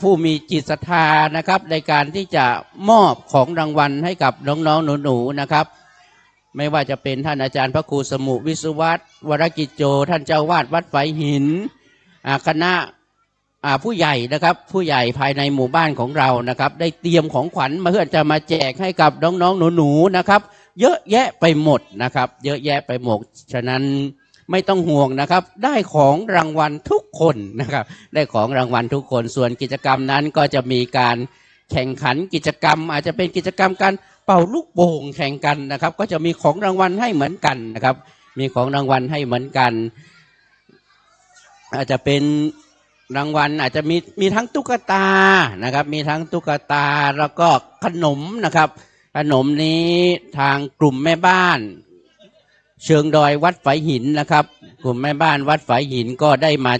ผู้มีจิตศรัทธานะครับในการที่จะมอบของรางวัลให้กับน้องๆหนูๆนะครับไม่ว่าจะเป็นท่านอาจารย์พระครูสมุวิศวัตรวรกิจโจท่านเจ้าวาดวัดฝายหินคณะผู้ใหญ่นะครับผู้ใหญ่ภายในหมู่บ้านของเรานะครับได้เตรียมของขวัญมาเพื่อจะมาแจกให้กับน้องๆหนูๆนะครับเยอะแยะไปหมดนะครับเยอะแยะไปหมดฉะนั้นไม่ต้องห่วงนะครับได้ของรางวัลทุกคนนะครับได้ของรางวัลทุกคนส่วนกิจกรรมนั้นก็จะมีการแข่งขันกิจกรรมอาจจะเป็นกิจกรรมการเป่าลูกโป่งแข่งกันนะครับก็จะมีของรางวัลให้เหมือนกันนะครับมีของรางวัลให้เหมือนกันอาจจะเป็น รางวัลอาจจะมีทั้งตุ๊กตานะครับมีทั้งตุ๊กตาแล้วก็ขนมนะครับขนมนี้ทางกลุ่มแม่บ้านเชิงดอยวัดฝายหินนะครับกลุ่มแม่บ้านวัดฝายหินก็ได้มา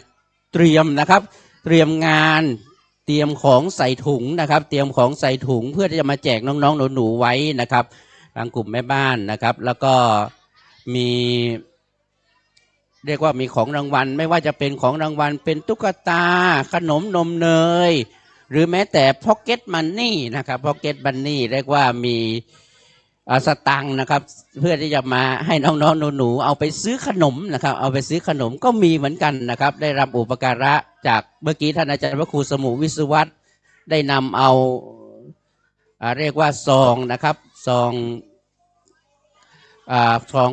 เตรียมนะครับเตรียมงานเตรียมของใส่ถุงนะครับเตรียมของใส่ถุงเพื่อที่จะมาแจกน้องๆหนูๆไว้นะครับทางกลุ่มแม่บ้านนะครับแล้วก็มีเรียกว่ามีของรางวัลไม่ว่าจะเป็นของรางวัลเป็นตุ๊กตาขนมนมเนยหรือแม้แต่พ็อกเก็ตมันนี่นะครับพ็อกเก็ตมันนี่เรียกว่ามีสตังค์นะครับเพื่อที่จะมาให้น้องๆหนูๆเอาไปซื้อขนมนะครับเอาไปซื้อขนมก็มีเหมือนกันนะครับได้รับอุปการะจากเมื่อกี้ท่านอาจารย์พระครูสมุวิศวัตรได้นำเอาเรียกว่าซองนะครับซอง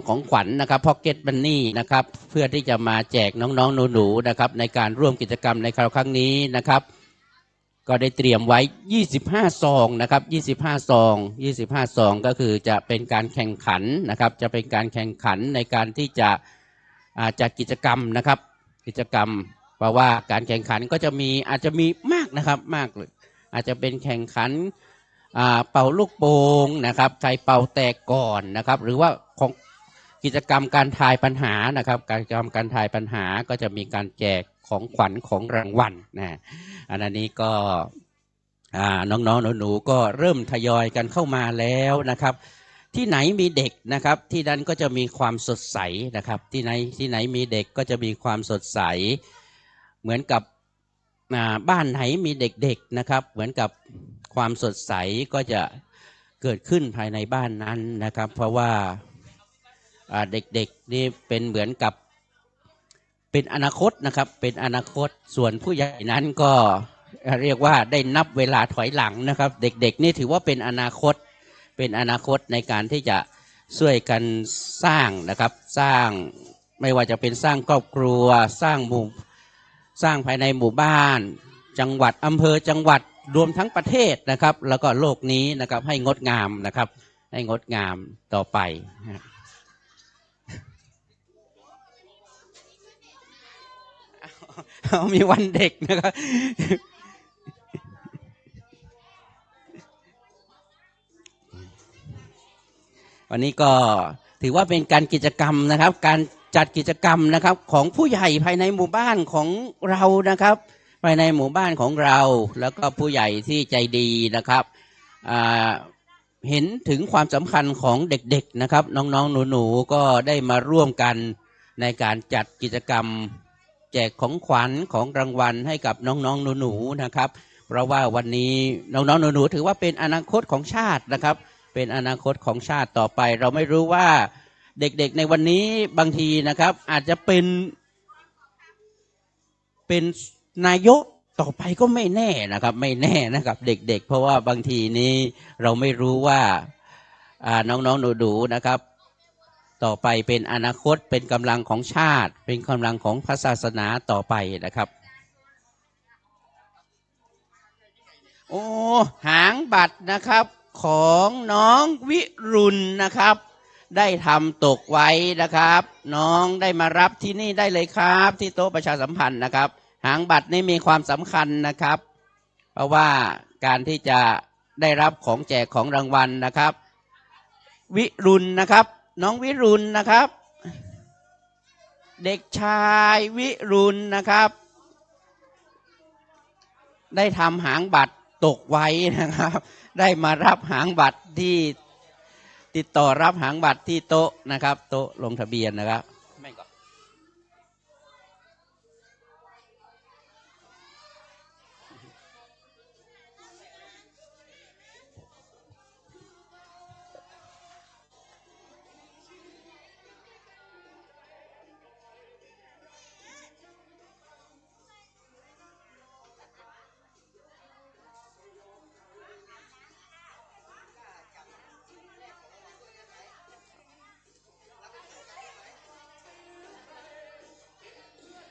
ของขวัญนะครับพ็อกเก็ตบันนี่นะครับเพื่อที่จะมาแจกน้องๆหนูๆนะครับในการร่วมกิจกรรมในครั้งนี้นะครับก็ได้เตรียมไว้25ซองนะครับ25ซองก็คือจะเป็นการแข่งขันนะครับจะเป็นการแข่งขันในการที่จะจัดกิจกรรมนะครับกิจกรรมเพราะว่าการแข่งขันก็จะมีอาจจะมีมากนะครับมากเลยอาจจะเป็นแข่งขันเป่าลูกโป่งนะครับใครเป่าแตกก่อนนะครับหรือว่าของกิจกรรมการทายปัญหานะครับกิจกรรมการทายปัญหาก็จะมีการแจกของขวัญของรางวัลนะอันนี้ก็น้องๆหนูๆก็เริ่มทยอยกันเข้ามาแล้วนะครับที่ไหนมีเด็กนะครับที่นั้นก็จะมีความสดใสนะครับที่ไหนมีเด็กก็จะมีความสดใสเหมือนกับบ้านไหนมีเด็กๆนะครับเหมือนกับความสดใสก็จะเกิดขึ้นภายในบ้านนั้นนะครับเพราะว่าเด็กๆนี่เป็นเหมือนกับเป็นอนาคตนะครับเป็นอนาคตส่วนผู้ใหญ่นั้นก็เรียกว่าได้นับเวลาถอยหลังนะครับเด็กๆนี่ถือว่าเป็นอนาคตในการที่จะช่วยกันสร้างนะครับสร้างไม่ว่าจะเป็นสร้างครอบครัวสร้างภายในหมู่บ้านจังหวัดอำเภอจังหวัดรวมทั้งประเทศนะครับแล้วก็โลกนี้นะครับให้งดงามนะครับให้งดงามต่อไปมีวันเด็กนะครับวันนี้ก็ถือว่าเป็นการกิจกรรมนะครับการจัดกิจกรรมนะครับของผู้ใหญ่ภายในหมู่บ้านของเรานะครับภายในหมู่บ้านของเราแล้วก็ผู้ใหญ่ที่ใจดีนะครับเห็นถึงความสำคัญของเด็กๆนะครับน้องๆหนูๆก็ได้มาร่วมกันในการจัดกิจกรรมแจกของขวัญของรางวัลให้กับน้องๆหนูๆนะครับเพราะว่าวันนี้น้องๆหนูๆถือว่าเป็นอนาคตของชาตินะครับเป็นอนาคตของชาติต่อไปเราไม่รู้ว่าเด็กๆในวันนี้บางทีนะครับอาจจะเป็นนายกต่อไปก็ไม่แน่นะครับไม่แน่นะครับเด็กๆเพราะว่าบางทีนี้เราไม่รู้ว่าน้องๆหนูๆนะครับต่อไปเป็นอนาคตเป็นกำลังของชาติเป็นกำลังของพระศาสนาต่อไปนะครับโอ้หางบัตรนะครับของน้องวิรุณนะครับได้ทำตกไว้นะครับน้องได้มารับที่นี่ได้เลยครับที่โต๊ะประชาสัมพันธ์นะครับหางบัตรนี่มีความสำคัญนะครับเพราะว่าการที่จะได้รับของแจกของรางวัลนะครับวิรุณนะครับน้องวิรุณนะครับเด็กชายวิรุณนะครับได้ทำหางบัตรตกไว้นะครับได้มารับหางบัตรที่ติดต่อรับหางบัตรที่โต๊ะนะครับโต๊ะลงทะเบียนนะครับไม่ก็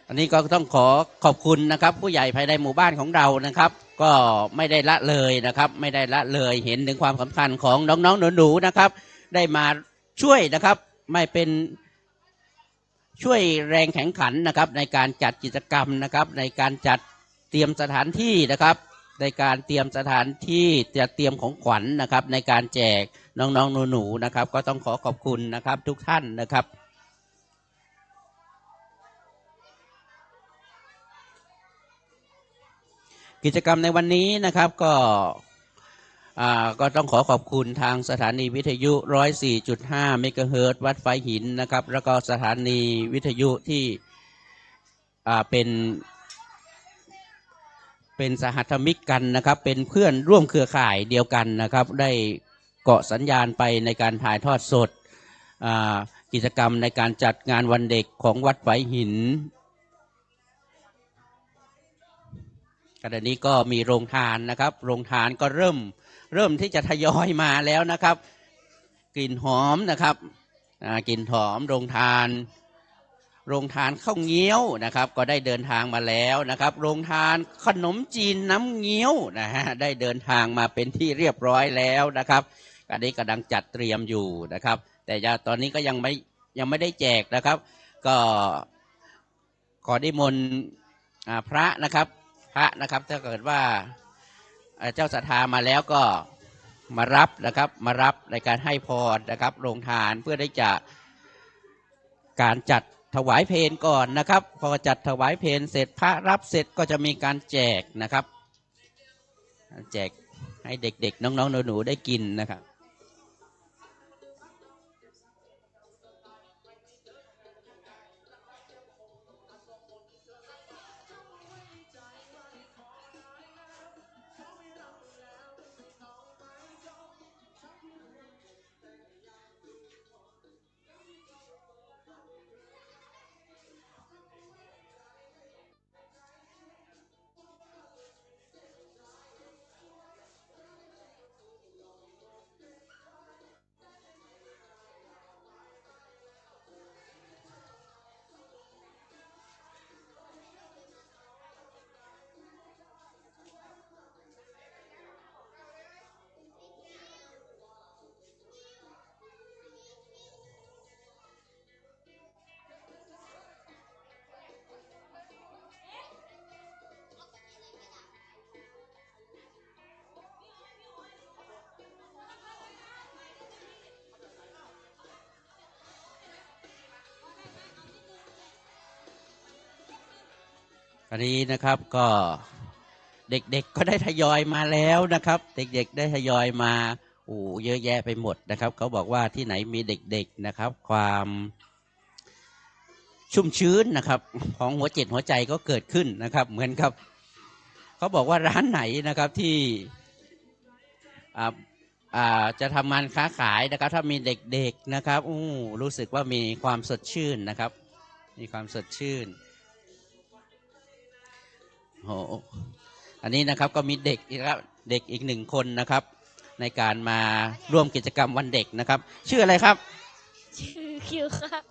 อันนี้ก็ต้องขอขอบคุณนะครับผู้ใหญ่ภายในหมู่บ้านของเรานะครับก็ไม่ได้ละเลยนะครับไม่ได้ละเลยเห็นถึงความสำคัญของน้องๆหนูๆนะครับได้มาช่วยนะครับไม่เป็นช่วยแรงแข่งขันนะครับในการจัดกิจกรรมนะครับในการจัด เตรียมสถานที่นะครับ ในการเตรียมสถานที่จะเตรียมของขวัญนะครับ ในการแจกน้องๆหนูๆนะครับ ก็ต้องขอขอบคุณนะครับทุกท่านนะครับ กิจกรรมในวันนี้นะครับก็ต้องขอขอบคุณทางสถานีวิทยุ 104.5 เมกะเฮิรตซ์วัดไฟหินนะครับแล้วก็สถานีวิทยุที่เป็นสหัตถมิตรกันนะครับเป็นเพื่อนร่วมเครือข่ายเดียวกันนะครับได้เกาะสัญญาณไปในการถ่ายทอดสดกิจกรรมในการจัดงานวันเด็กของวัดไฟหินขณะนี้ก็มีโรงทานนะครับโรงทานก็เริ่มที่จะทยอยมาแล้วนะครับกลิ่นหอมนะครับกลิ่นหอมโรงทานข้าวเงี้ยวนะครับก็ได้เดินทางมาแล้วนะครับโรงทานขนมจีนน้ำเงี้ยวนะฮะได้เดินทางมาเป็นที่เรียบร้อยแล้วนะครับอันนี้กำลังจัดเตรียมอยู่นะครับแต่ตอนนี้ก็ยังไม่ได้แจกนะครับก็ขอนิมนต์พระนะครับถ้าเกิดว่าเจ้าศรัทธามาแล้วก็มารับนะครับมารับในการให้พรนะครับโรงทานเพื่อได้จะการจัดถวายเพลก่อนนะครับพอจัดถวายเพลเสร็จพระรับเสร็จก็จะมีการแจกนะครับแจกให้เด็กๆน้องๆหนูๆได้กินนะครับอันนี้นะครับก็เด็กๆก็ได้ทยอยมาแล้วนะครับเด็กๆได้ทยอยมาเยอะแยะไปหมดนะครับเขาบอกว่าที่ไหนมีเด็กๆนะครับความชุ่มชื้นนะครับของหัวจิตหัวใจก็เกิดขึ้นนะครับเหมือนกับเขาบอกว่าร้านไหนนะครับที่จะทำงานค้าขายนะครับถ้ามีเด็กๆนะครับรู้สึกว่ามีความสดชื่นนะครับมีความสดชื่นอันนี้นะครับก็มีเด็กอีกหนึ่งคนนะครับในการมาร่วมกิจกรรมวันเด็กนะครับชื่ออะไรครับชื่อคิวครับ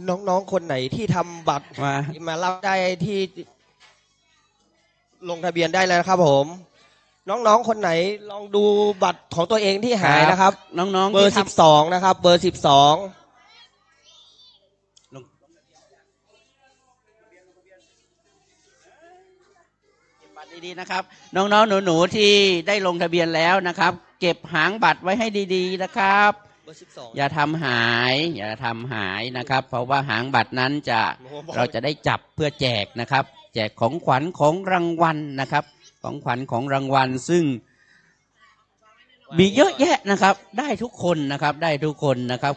น้องๆคนไหนที่ทำบัตรมารับได้ที่ลงทะเบียนได้แล้วนะครับผมน้องๆคนไหนลองดูบัตรของตัวเองที่หายนะครับน้องๆเบอร์12นะครับเบอร์12บัตรดีๆนะครับน้องๆหนูๆที่ได้ลงทะเบียนแล้วนะครับเก็บหางบัตรไว้ให้ดีๆนะครับอย่าทำหายนะครับเพราะว่าหางบัตรนั้นเราจะได้จับเพื่อแจกนะครับแจกของขวัญของรางวัลนะครับของขวัญของรางวัลซึ่งมีเยอะแยะนะครับได้ทุกคนนะครับ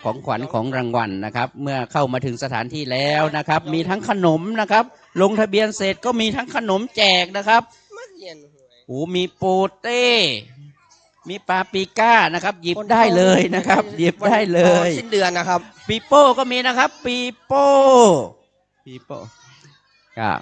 ของขวัญของรางวัลนะครับเมื่อเข้ามาถึงสถานที่แล้วนะครับมีทั้งขนมนะครับลงทะเบียนเสร็จก็มีทั้งขนมแจกนะครับมีโปเต้มีปาปริก้านะครับหยิบได้เลยนะครับหยิบได้เลยสิ้นเดือนนะครับปีโป้ก็มีนะครับปีโป้ครับ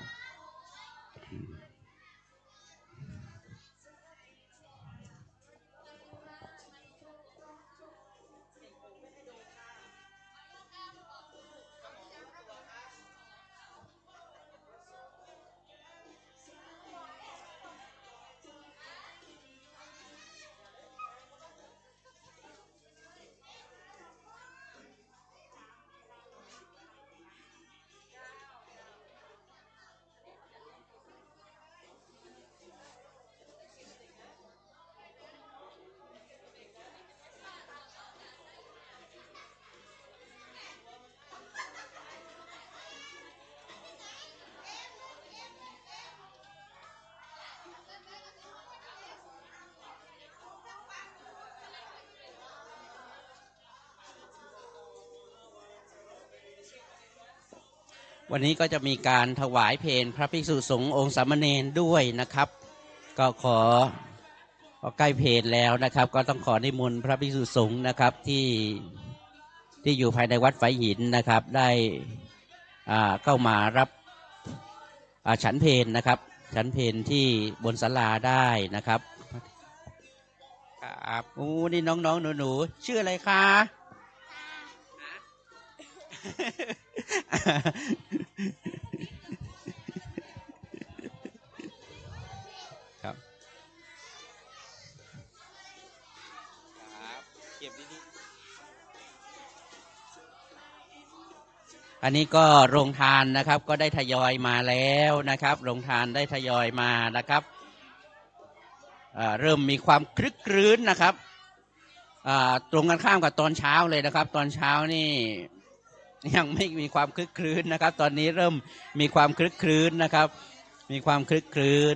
วันนี้ก็จะมีการถวายเพลพระภิกษุสงฆ์องค์สามเณรด้วยนะครับ ก็ขอใกล้เพลแล้วนะครับ ก็ต้องขอนิมนต์พระภิกษุสงฆ์นะครับที่อยู่ภายในวัดไฝหินนะครับ ได้เข้ามารับฉันเพลนะครับ ฉันเพลที่บนศาลาได้นะครับครับโอ้นี่น้องๆหนูๆชื่ออะไรคะครับเก็บดีๆอันนี้ก็โรงทานนะครับก็ได้ทยอยมาแล้วนะครับโรงทานได้ทยอยมานะครับเริ่มมีความคลึกครื้นนะครับตรงกันข้ามกับตอนเช้าเลยนะครับตอนเช้านี่ยังไม่มีความคลึกครื้นนะครับตอนนี้เริ่มมีความคลึกครื้นนะครับมีความคลึกครื้น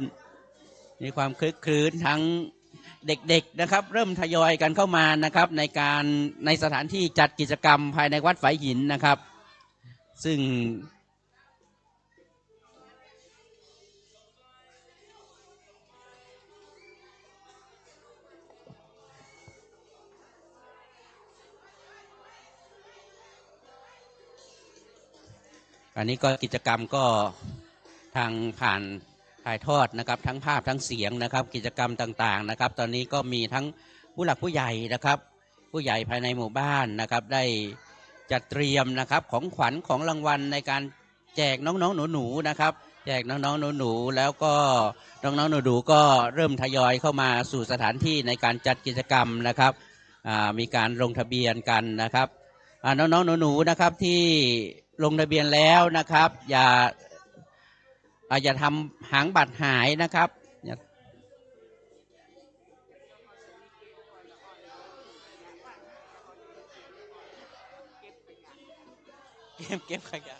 ทั้งเด็กๆนะครับเริ่มทยอยกันเข้ามานะครับในสถานที่จัดกิจกรรมภายในวัดไฝหินนะครับซึ่งอันนี้ก็กิจกรรมก็ทางผ่านถ่ายทอดนะครับทั้งภาพทั้งเสียงนะครับกิจกรรมต่างๆนะครับตอนนี้ก็มีทั้งผู้หลักผู้ใหญ่นะครับผู้ใหญ่ภายในหมู่บ้านนะครับได้จัดเตรียมนะครับของขวัญของรางวัลในการแจกน้องๆหนูๆนะครับแจกน้องๆหนูๆแล้วก็น้องๆหนูๆก็เริ่มทยอยเข้ามาสู่สถานที่ในการจัดกิจกรรมนะครับมีการลงทะเบียนกันนะครับน้องๆหนูๆนะครับที่ลงทะเบียนแล้วนะครับอย่าทำหางบัตรหายนะครับเก็บขยะ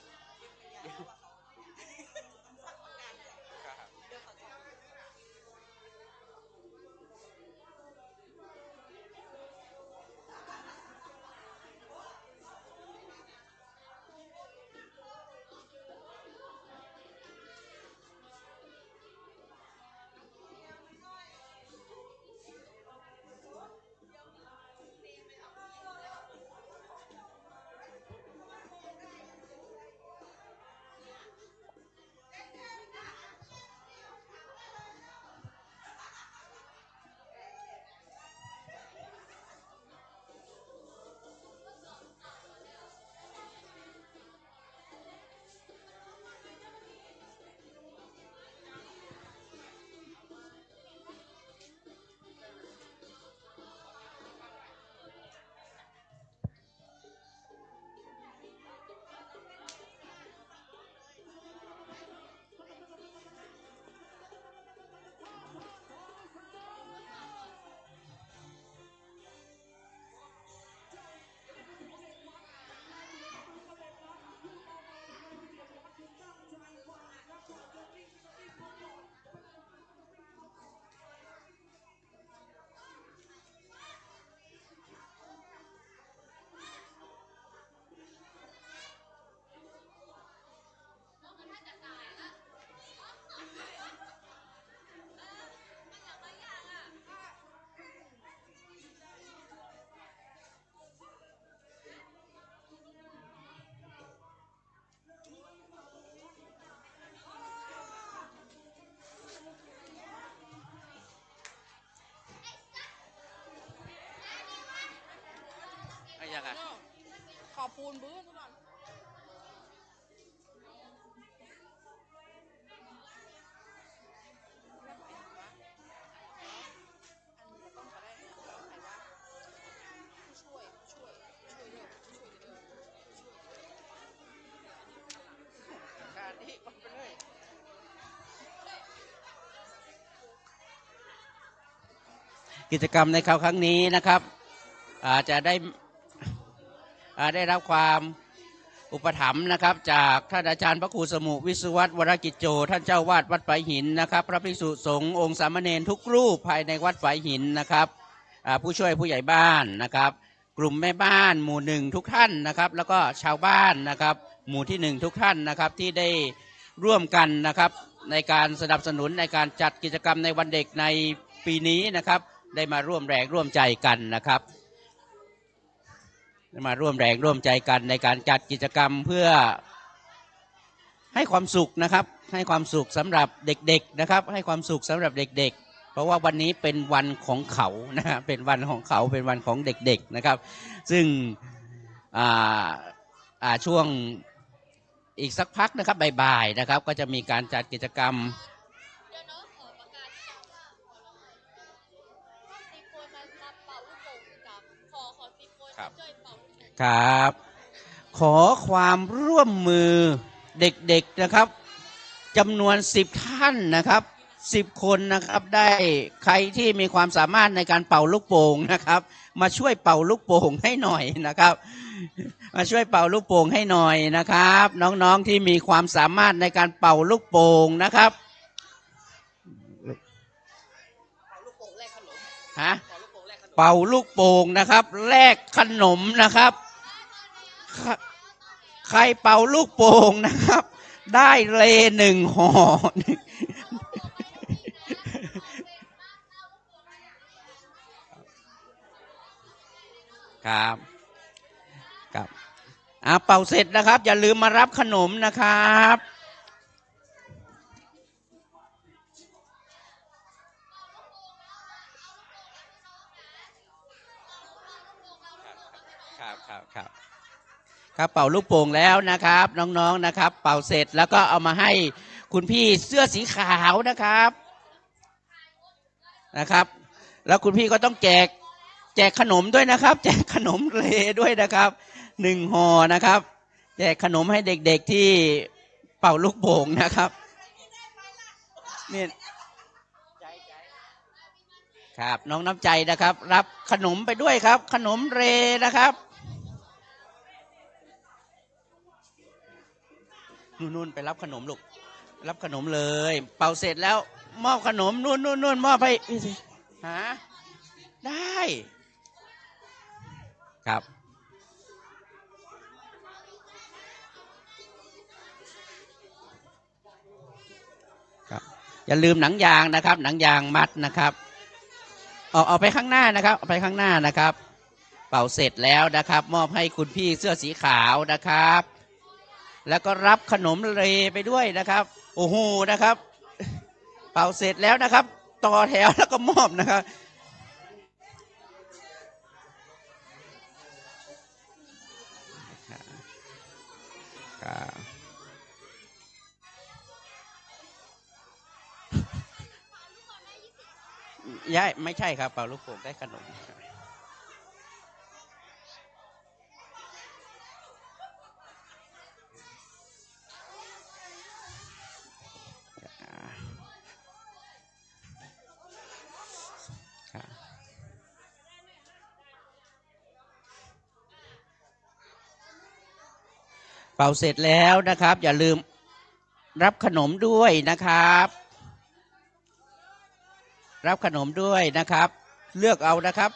ขอบปูนบื้อทุกคนกิจกรรมในครั้งนี้นะครับจะได้รับความอุปถัมภ์นะครับจากท่านอาจารย์พระครูสมุวิศวัตวรกิจโจท่านเจ้าวาดวัดไฝหินนะครับพระภิกษุสงฆ์องค์สามเณรทุกรูปภายในวัดไฝหินนะครับผู้ช่วยผู้ใหญ่บ้านนะครับกลุ่มแม่บ้านหมู่หนึ่งทุกท่านนะครับแล้วก็ชาวบ้านนะครับ หมู่ที่1ทุกท่านนะครับที่ได้ร่วมกันนะครับในการสนับสนุนในการจัดกิจกรรมในวันเด็กในปีนี้นะครับได้มาร่วมแรงร่วมใจกันนะครับได้มาร่วมแรงร่วมใจกันในการจัดกิจกรรมเพื่อให้ความสุขนะครับให้ความสุขสำหรับเด็กๆนะครับให้ความสุขสำหรับเด็กๆเพราะว่าวันนี้เป็นวันของเขานะฮะเป็นวันของเขาเป็นวันของเด็กๆนะครับซึ่งช่วงอีกสักพักนะครับบ่ายๆนะครับก็จะมีการจัดกิจกรรมครับขอความร่วมมือเด็กๆนะครับจำนวน10ท่านนะครับ10คนนะครับได้ใครที่มีความสามารถในการเป่าลูกโป่งนะครับมาช่วยเป่าลูกโป่งให้หน่อยนะครับมาช่วยเป่าลูกโป่งให้หน่อยนะครับน้องๆที่มีความสามารถในการเป่าลูกโป่งนะครับฮะเป่าลูกโป่งนะครับแลกขนมนะครับใครเป่าลูกโป่งนะครับได้เล1 ห่อครับครับเป่าเสร็จนะครับอย่าลืมมารับขนมนะครับครับเป่าลูกโป่งแล้วนะครับน้องๆนะครับเป่าเสร็จแล้วก็เอามาให้คุณพี่เสื้อสีขาวนะครับแล้วคุณพี่ก็ต้องแจกขนมด้วยนะครับแจกขนมเลด้วยนะครับ1 ห่อนะครับแจกขนมให้เด็กๆที่เป่าลูกโป่งนะครับเนี่ยครับน้องน้ำใจนะครับรับขนมไปด้วยครับขนมเรนะครับนู่นไปรับขนมลูกรับขนมเลยเป่าเสร็จแล้วมอบขนมนู่นมอบให้หาได้ครับอย่าลืมหนังยางนะครับหนังยางมัดนะครับเอาไปข้างหน้านะครับเอาไปข้างหน้านะครับเป่าเสร็จแล้วนะครับมอบให้คุณพี่เสื้อสีขาวนะครับแล้วก็รับขนมเลไปด้วยนะครับโอ้โหนะครับเป่าเสร็จแล้วนะครับต่อแถวแล้วก็มอบนะครับย้ายไม่ใช่ครับเป่าลูกโป่งได้ขนมเป่าเสร็จแล้วนะครับอย่าลืมรับขนมด้วยนะครับรับขนมด้วยนะครับเลือกเอานะครับ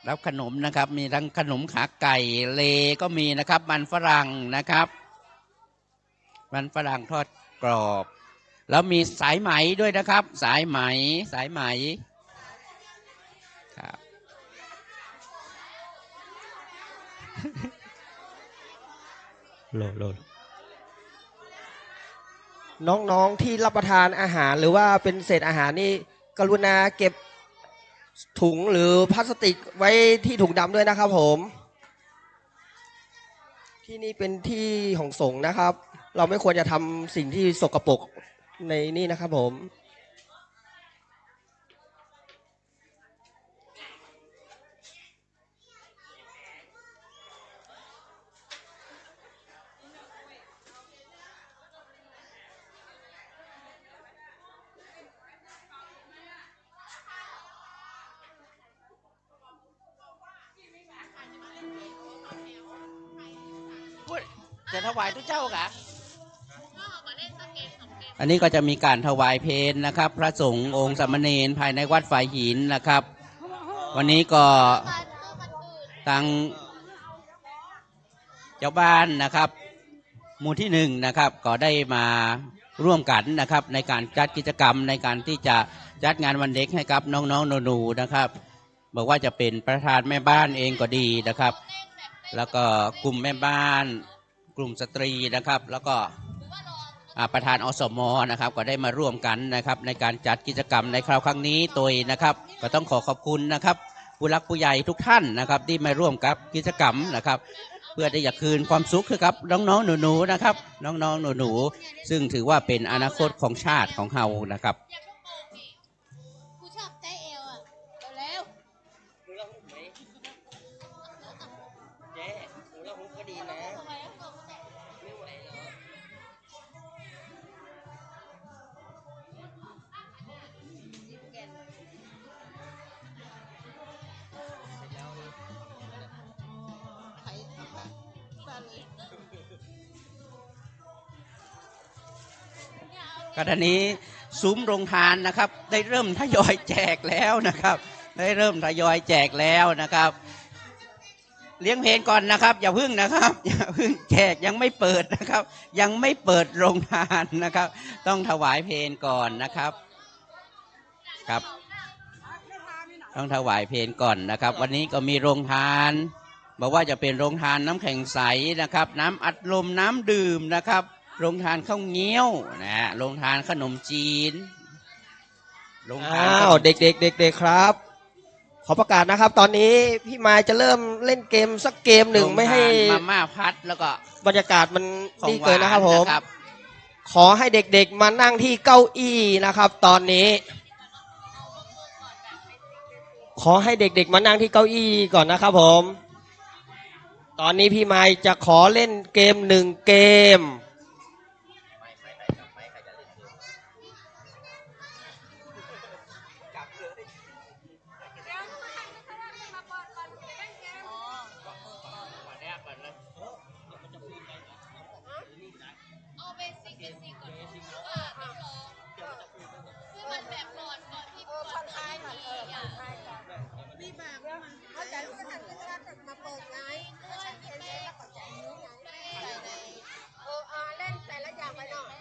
รับขนมนะครับมีทั้งขนมขาไก่เลก็มีนะครับมันฝรั่งนะครับมันฝรั่งทอดกรอบแล้วมีสายไหมด้วยนะครับสายไหมครับน้องๆที่รับประทานอาหารหรือว่าเป็นเศษอาหารนี่กรุณาเก็บถุงหรือพลาสติกไว้ที่ถุงดำด้วยนะครับผมที่นี่เป็นที่ของสงฆ์นะครับเราไม่ควรจะทำสิ่งที่สกปรกในนี่นะครับผม จะถวายทุกเจ้ากะอันนี้ก็จะมีการถวายเพลนะครับ พระสงฆ์องค์สามเณรภายในวัดฝ่ายหินนะครับ วันนี้ก็ทางเจ้าบ้านนะครับหมู่ที่1นะครับก็ได้มาร่วมกันนะครับในการจัดกิจกรรมในการที่จะจัดงานวันเด็กให้กับน้องๆหนูๆนะครับบอกว่าจะเป็นประธานแม่บ้านเองก็ดีนะครับแล้วก็กลุ่มแม่บ้านกลุ่มสตรีนะครับแล้วก็ประธานอสมนะครับก็ได้มาร่วมกันนะครับในการจัดกิจกรรมในคราวครั้งนี้โดยนะครับก็ต้องขอขอบคุณนะครับผู้หลักผู้ใหญ่ทุกท่านนะครับที่มาร่วมกับกิจกรรมนะครับเพื่อได้อยากคืนความสุขให้กับน้องๆหนูๆนะครับน้องๆหนูๆซึ่งถือว่าเป็นอนาคตของชาติของเรานะครับ กูชอบเตะเอวอ่ะเร็ว เจ๊หนูละหุบก็ดีนะ ขณะนี้ซุ้มโรงทานนะครับได้เริ่มทยอยแจกแล้วนะครับได้เริ่มทยอยแจกแล้วนะครับเลี้ยงเพลงก่อนนะครับอย่าพึ่งนะครับอย่าพึ่งแจกยังไม่เปิดนะครับยังไม่เปิดโรงทานนะครับต้องถวายเพลงก่อนนะครับครับต้องถวายเพลงก่อนนะครับวันนี้ก็มีโรงทานบอกว่าจะเป็นโรงทานน้ำแข็งใสนะครับน้ำอัดลมน้ำดื่มนะครับโรงทานข้าวเงี้ยวนะโรงทานขนมจีนโรงทาน อ้าวเด็กๆเด็กๆครับ ขอประกาศนะครับ ตอนนี้พี่มายจะเริ่มเล่นเกมสักเกมหนึ่งไม่ให้ มาม่าพัดแล้วก็ บรรยากาศมัน ของ ดี หวา เกินนะครับผม นะครับ ขอให้เด็กๆมานั่งที่เก้าอี้นะครับ ตอนนี้ ขอให้เด็กๆมานั่งที่เก้าอี้ก่อนนะครับผม ตอนนี้พี่มายจะขอเล่นเกมหนึ่งเกม เอาเบสิกก่อนว่าต้องร้องคือมันแบบก่อนที่ก่อนท้ายก่อนอ่ะ นี่มาเขาจะรู้กันที่ว่าจะมาเปิดไงฉันเห็นแล้วก็ใจนี้ไงเล่นแต่ละอย่างไปหน่อย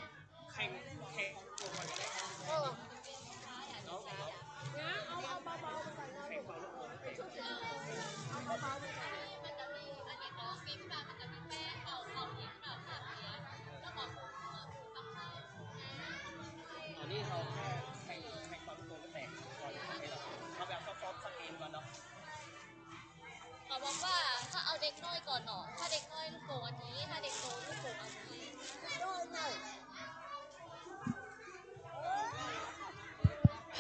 เอาเบาๆไปก่อนนะลูกเอาเบาๆไปก่อน มันจะมีอันนี้ของฟิล์มแบบมันจะมีแป้งของฟิล์มแบบแบบนี้แล้วก็ต้องเข้า ตอนนี้เราแค่ให้ความรู้กันแตกก่อนเราแบบซอฟต์สักเกมก่อนเนาะ เขาบอกว่าถ้าเอาเด็กน้อยก่อนเนาะถ้าเด็กน้อยลูกโป่งอันนี้ถ้าเด็กโตลูกโป่งอันนี้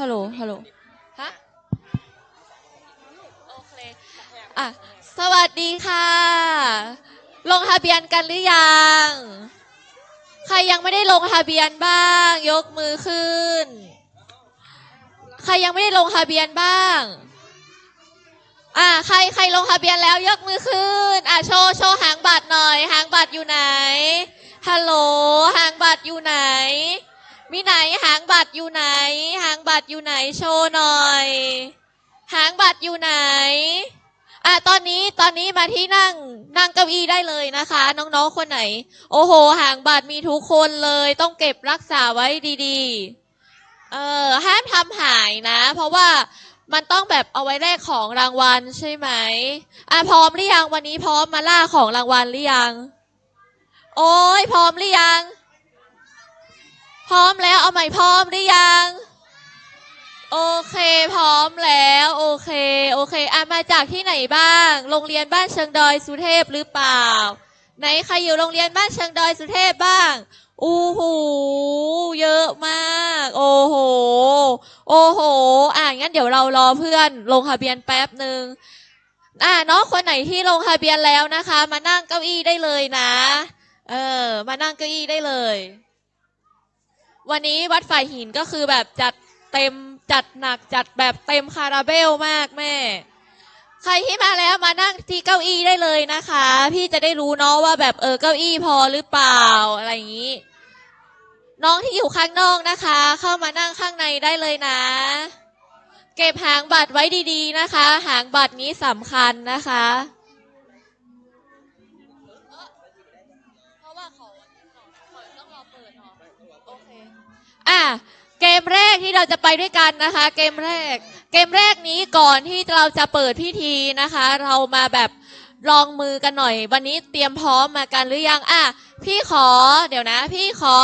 ฮัลโหลฮะโอเคอ่ะสวัสดีค่ะ ลงทะเบียนกันหรือยังใครยังไม่ได้ลงทะเบียนบ้างยกมือขึ้นใครยังไม่ได้ลงทะเบียนบ้างใครลงทะเบียนแล้วยกมือขึ้นโชว์หางบัตรหน่อยหางบัตรอยู่ไหนฮัลโหลหางบัตรอยู่ไหนมีไหนหางบัตรอยู่ไหนหางบัตรอยู่ไหนโชว์หน่อยหางบัตรอยู่ไหนตอนนี้มาที่นั่งเก้าอี้ได้เลยนะคะน้องๆคนไหนโอ้โหหางบัตรมีทุกคนเลยต้องเก็บรักษาไว้ดีๆห้ามทำหายนะเพราะว่ามันต้องแบบเอาไว้แลกของรางวัลใช่ไหมพร้อมหรือยังวันนี้พร้อมมาล่าของรางวัลหรือยังโอ้ยพร้อมหรือยังพร้อมแล้วเอาใหม่พร้อมหรือยังโอเคพร้อมแล้วโอเคมาจากที่ไหนบ้างโรงเรียนบ้านเชิงดอยสุเทพหรือเปล่าไหนใครอยู่โรงเรียนบ้านเชิงดอยสุเทพบ้างอู้หูเยอะมากโอ้โหงั้นเดี๋ยวเรารอเพื่อนลงทะเบียนแป๊บหนึ่งน้องคนไหนที่ลงทะเบียนแล้วนะคะมานั่งเก้าอี้ได้เลยนะมานั่งเก้าอี้ได้เลยวันนี้วัดฝ่ายหินก็คือแบบจัดเต็มจัดหนักจัดแบบเต็มคาราเบลมากแม่ ใครที่มาแล้วมานั่งที่เก้าอี้ได้เลยนะคะ พี่จะได้รู้เนาะว่าแบบเก้าอี้พอหรือเปล่าอะไรอย่างนี้ น้องที่อยู่ข้างนอกนะคะ เข้ามานั่งข้างในได้เลยนะ เก็บหางบัตรไว้ดีๆนะคะ หางบัตรนี้สำคัญนะคะเพราะว่าเขาต้องรอเปิดเนาะโอเคเกมแรกที่เราจะไปด้วยกันนะคะ เกมแรกนี้ก่อนที่เราจะเปิดพิธีนะคะ เรามาแบบลองมือกันหน่อย วันนี้เตรียมพร้อมมากันหรือยังพี่ขอเดี๋ยวนะ พี่ขอ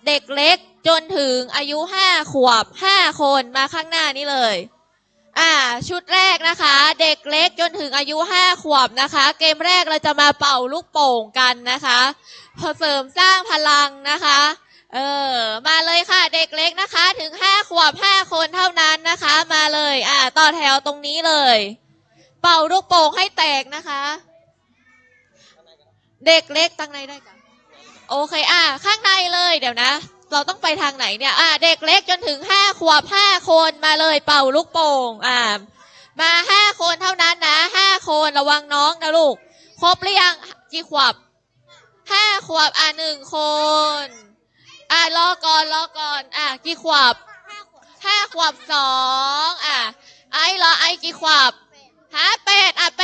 เด็กเล็กจนถึงอายุ5 ขวบ 5 คนมาข้างหน้านี้เลยชุดแรกนะคะ เด็กเล็กจนถึงอายุ5 ขวบนะคะ เกมแรกเราจะมาเป่าลูกโป่งกันนะคะพอเสริมสร้างพลังนะคะมาเลยค่ะเด็กเล็กนะคะถึง5 ขวบ 5 คนเท่านั้นนะคะมาเลยต่อแถวตรงนี้เลย เป่าลูกโป่งให้แตกนะคะ เด็กเล็กตั้งในได้กันโอเคข้างในเลยเดี๋ยวนะ เราต้องไปทางไหนเนี่ยเด็กเล็กจนถึง5 ขวบ 5 คนมาเลยเป่าลูกโป่งมา5 คนเท่านั้นนะ5 คนระวังน้องนะลูกครบหรือยังกี่ขวบ5 ขวบ1 คนรอก่อนกี่ขวบ5 ขวบ 2ไอ้กี่ขวบ8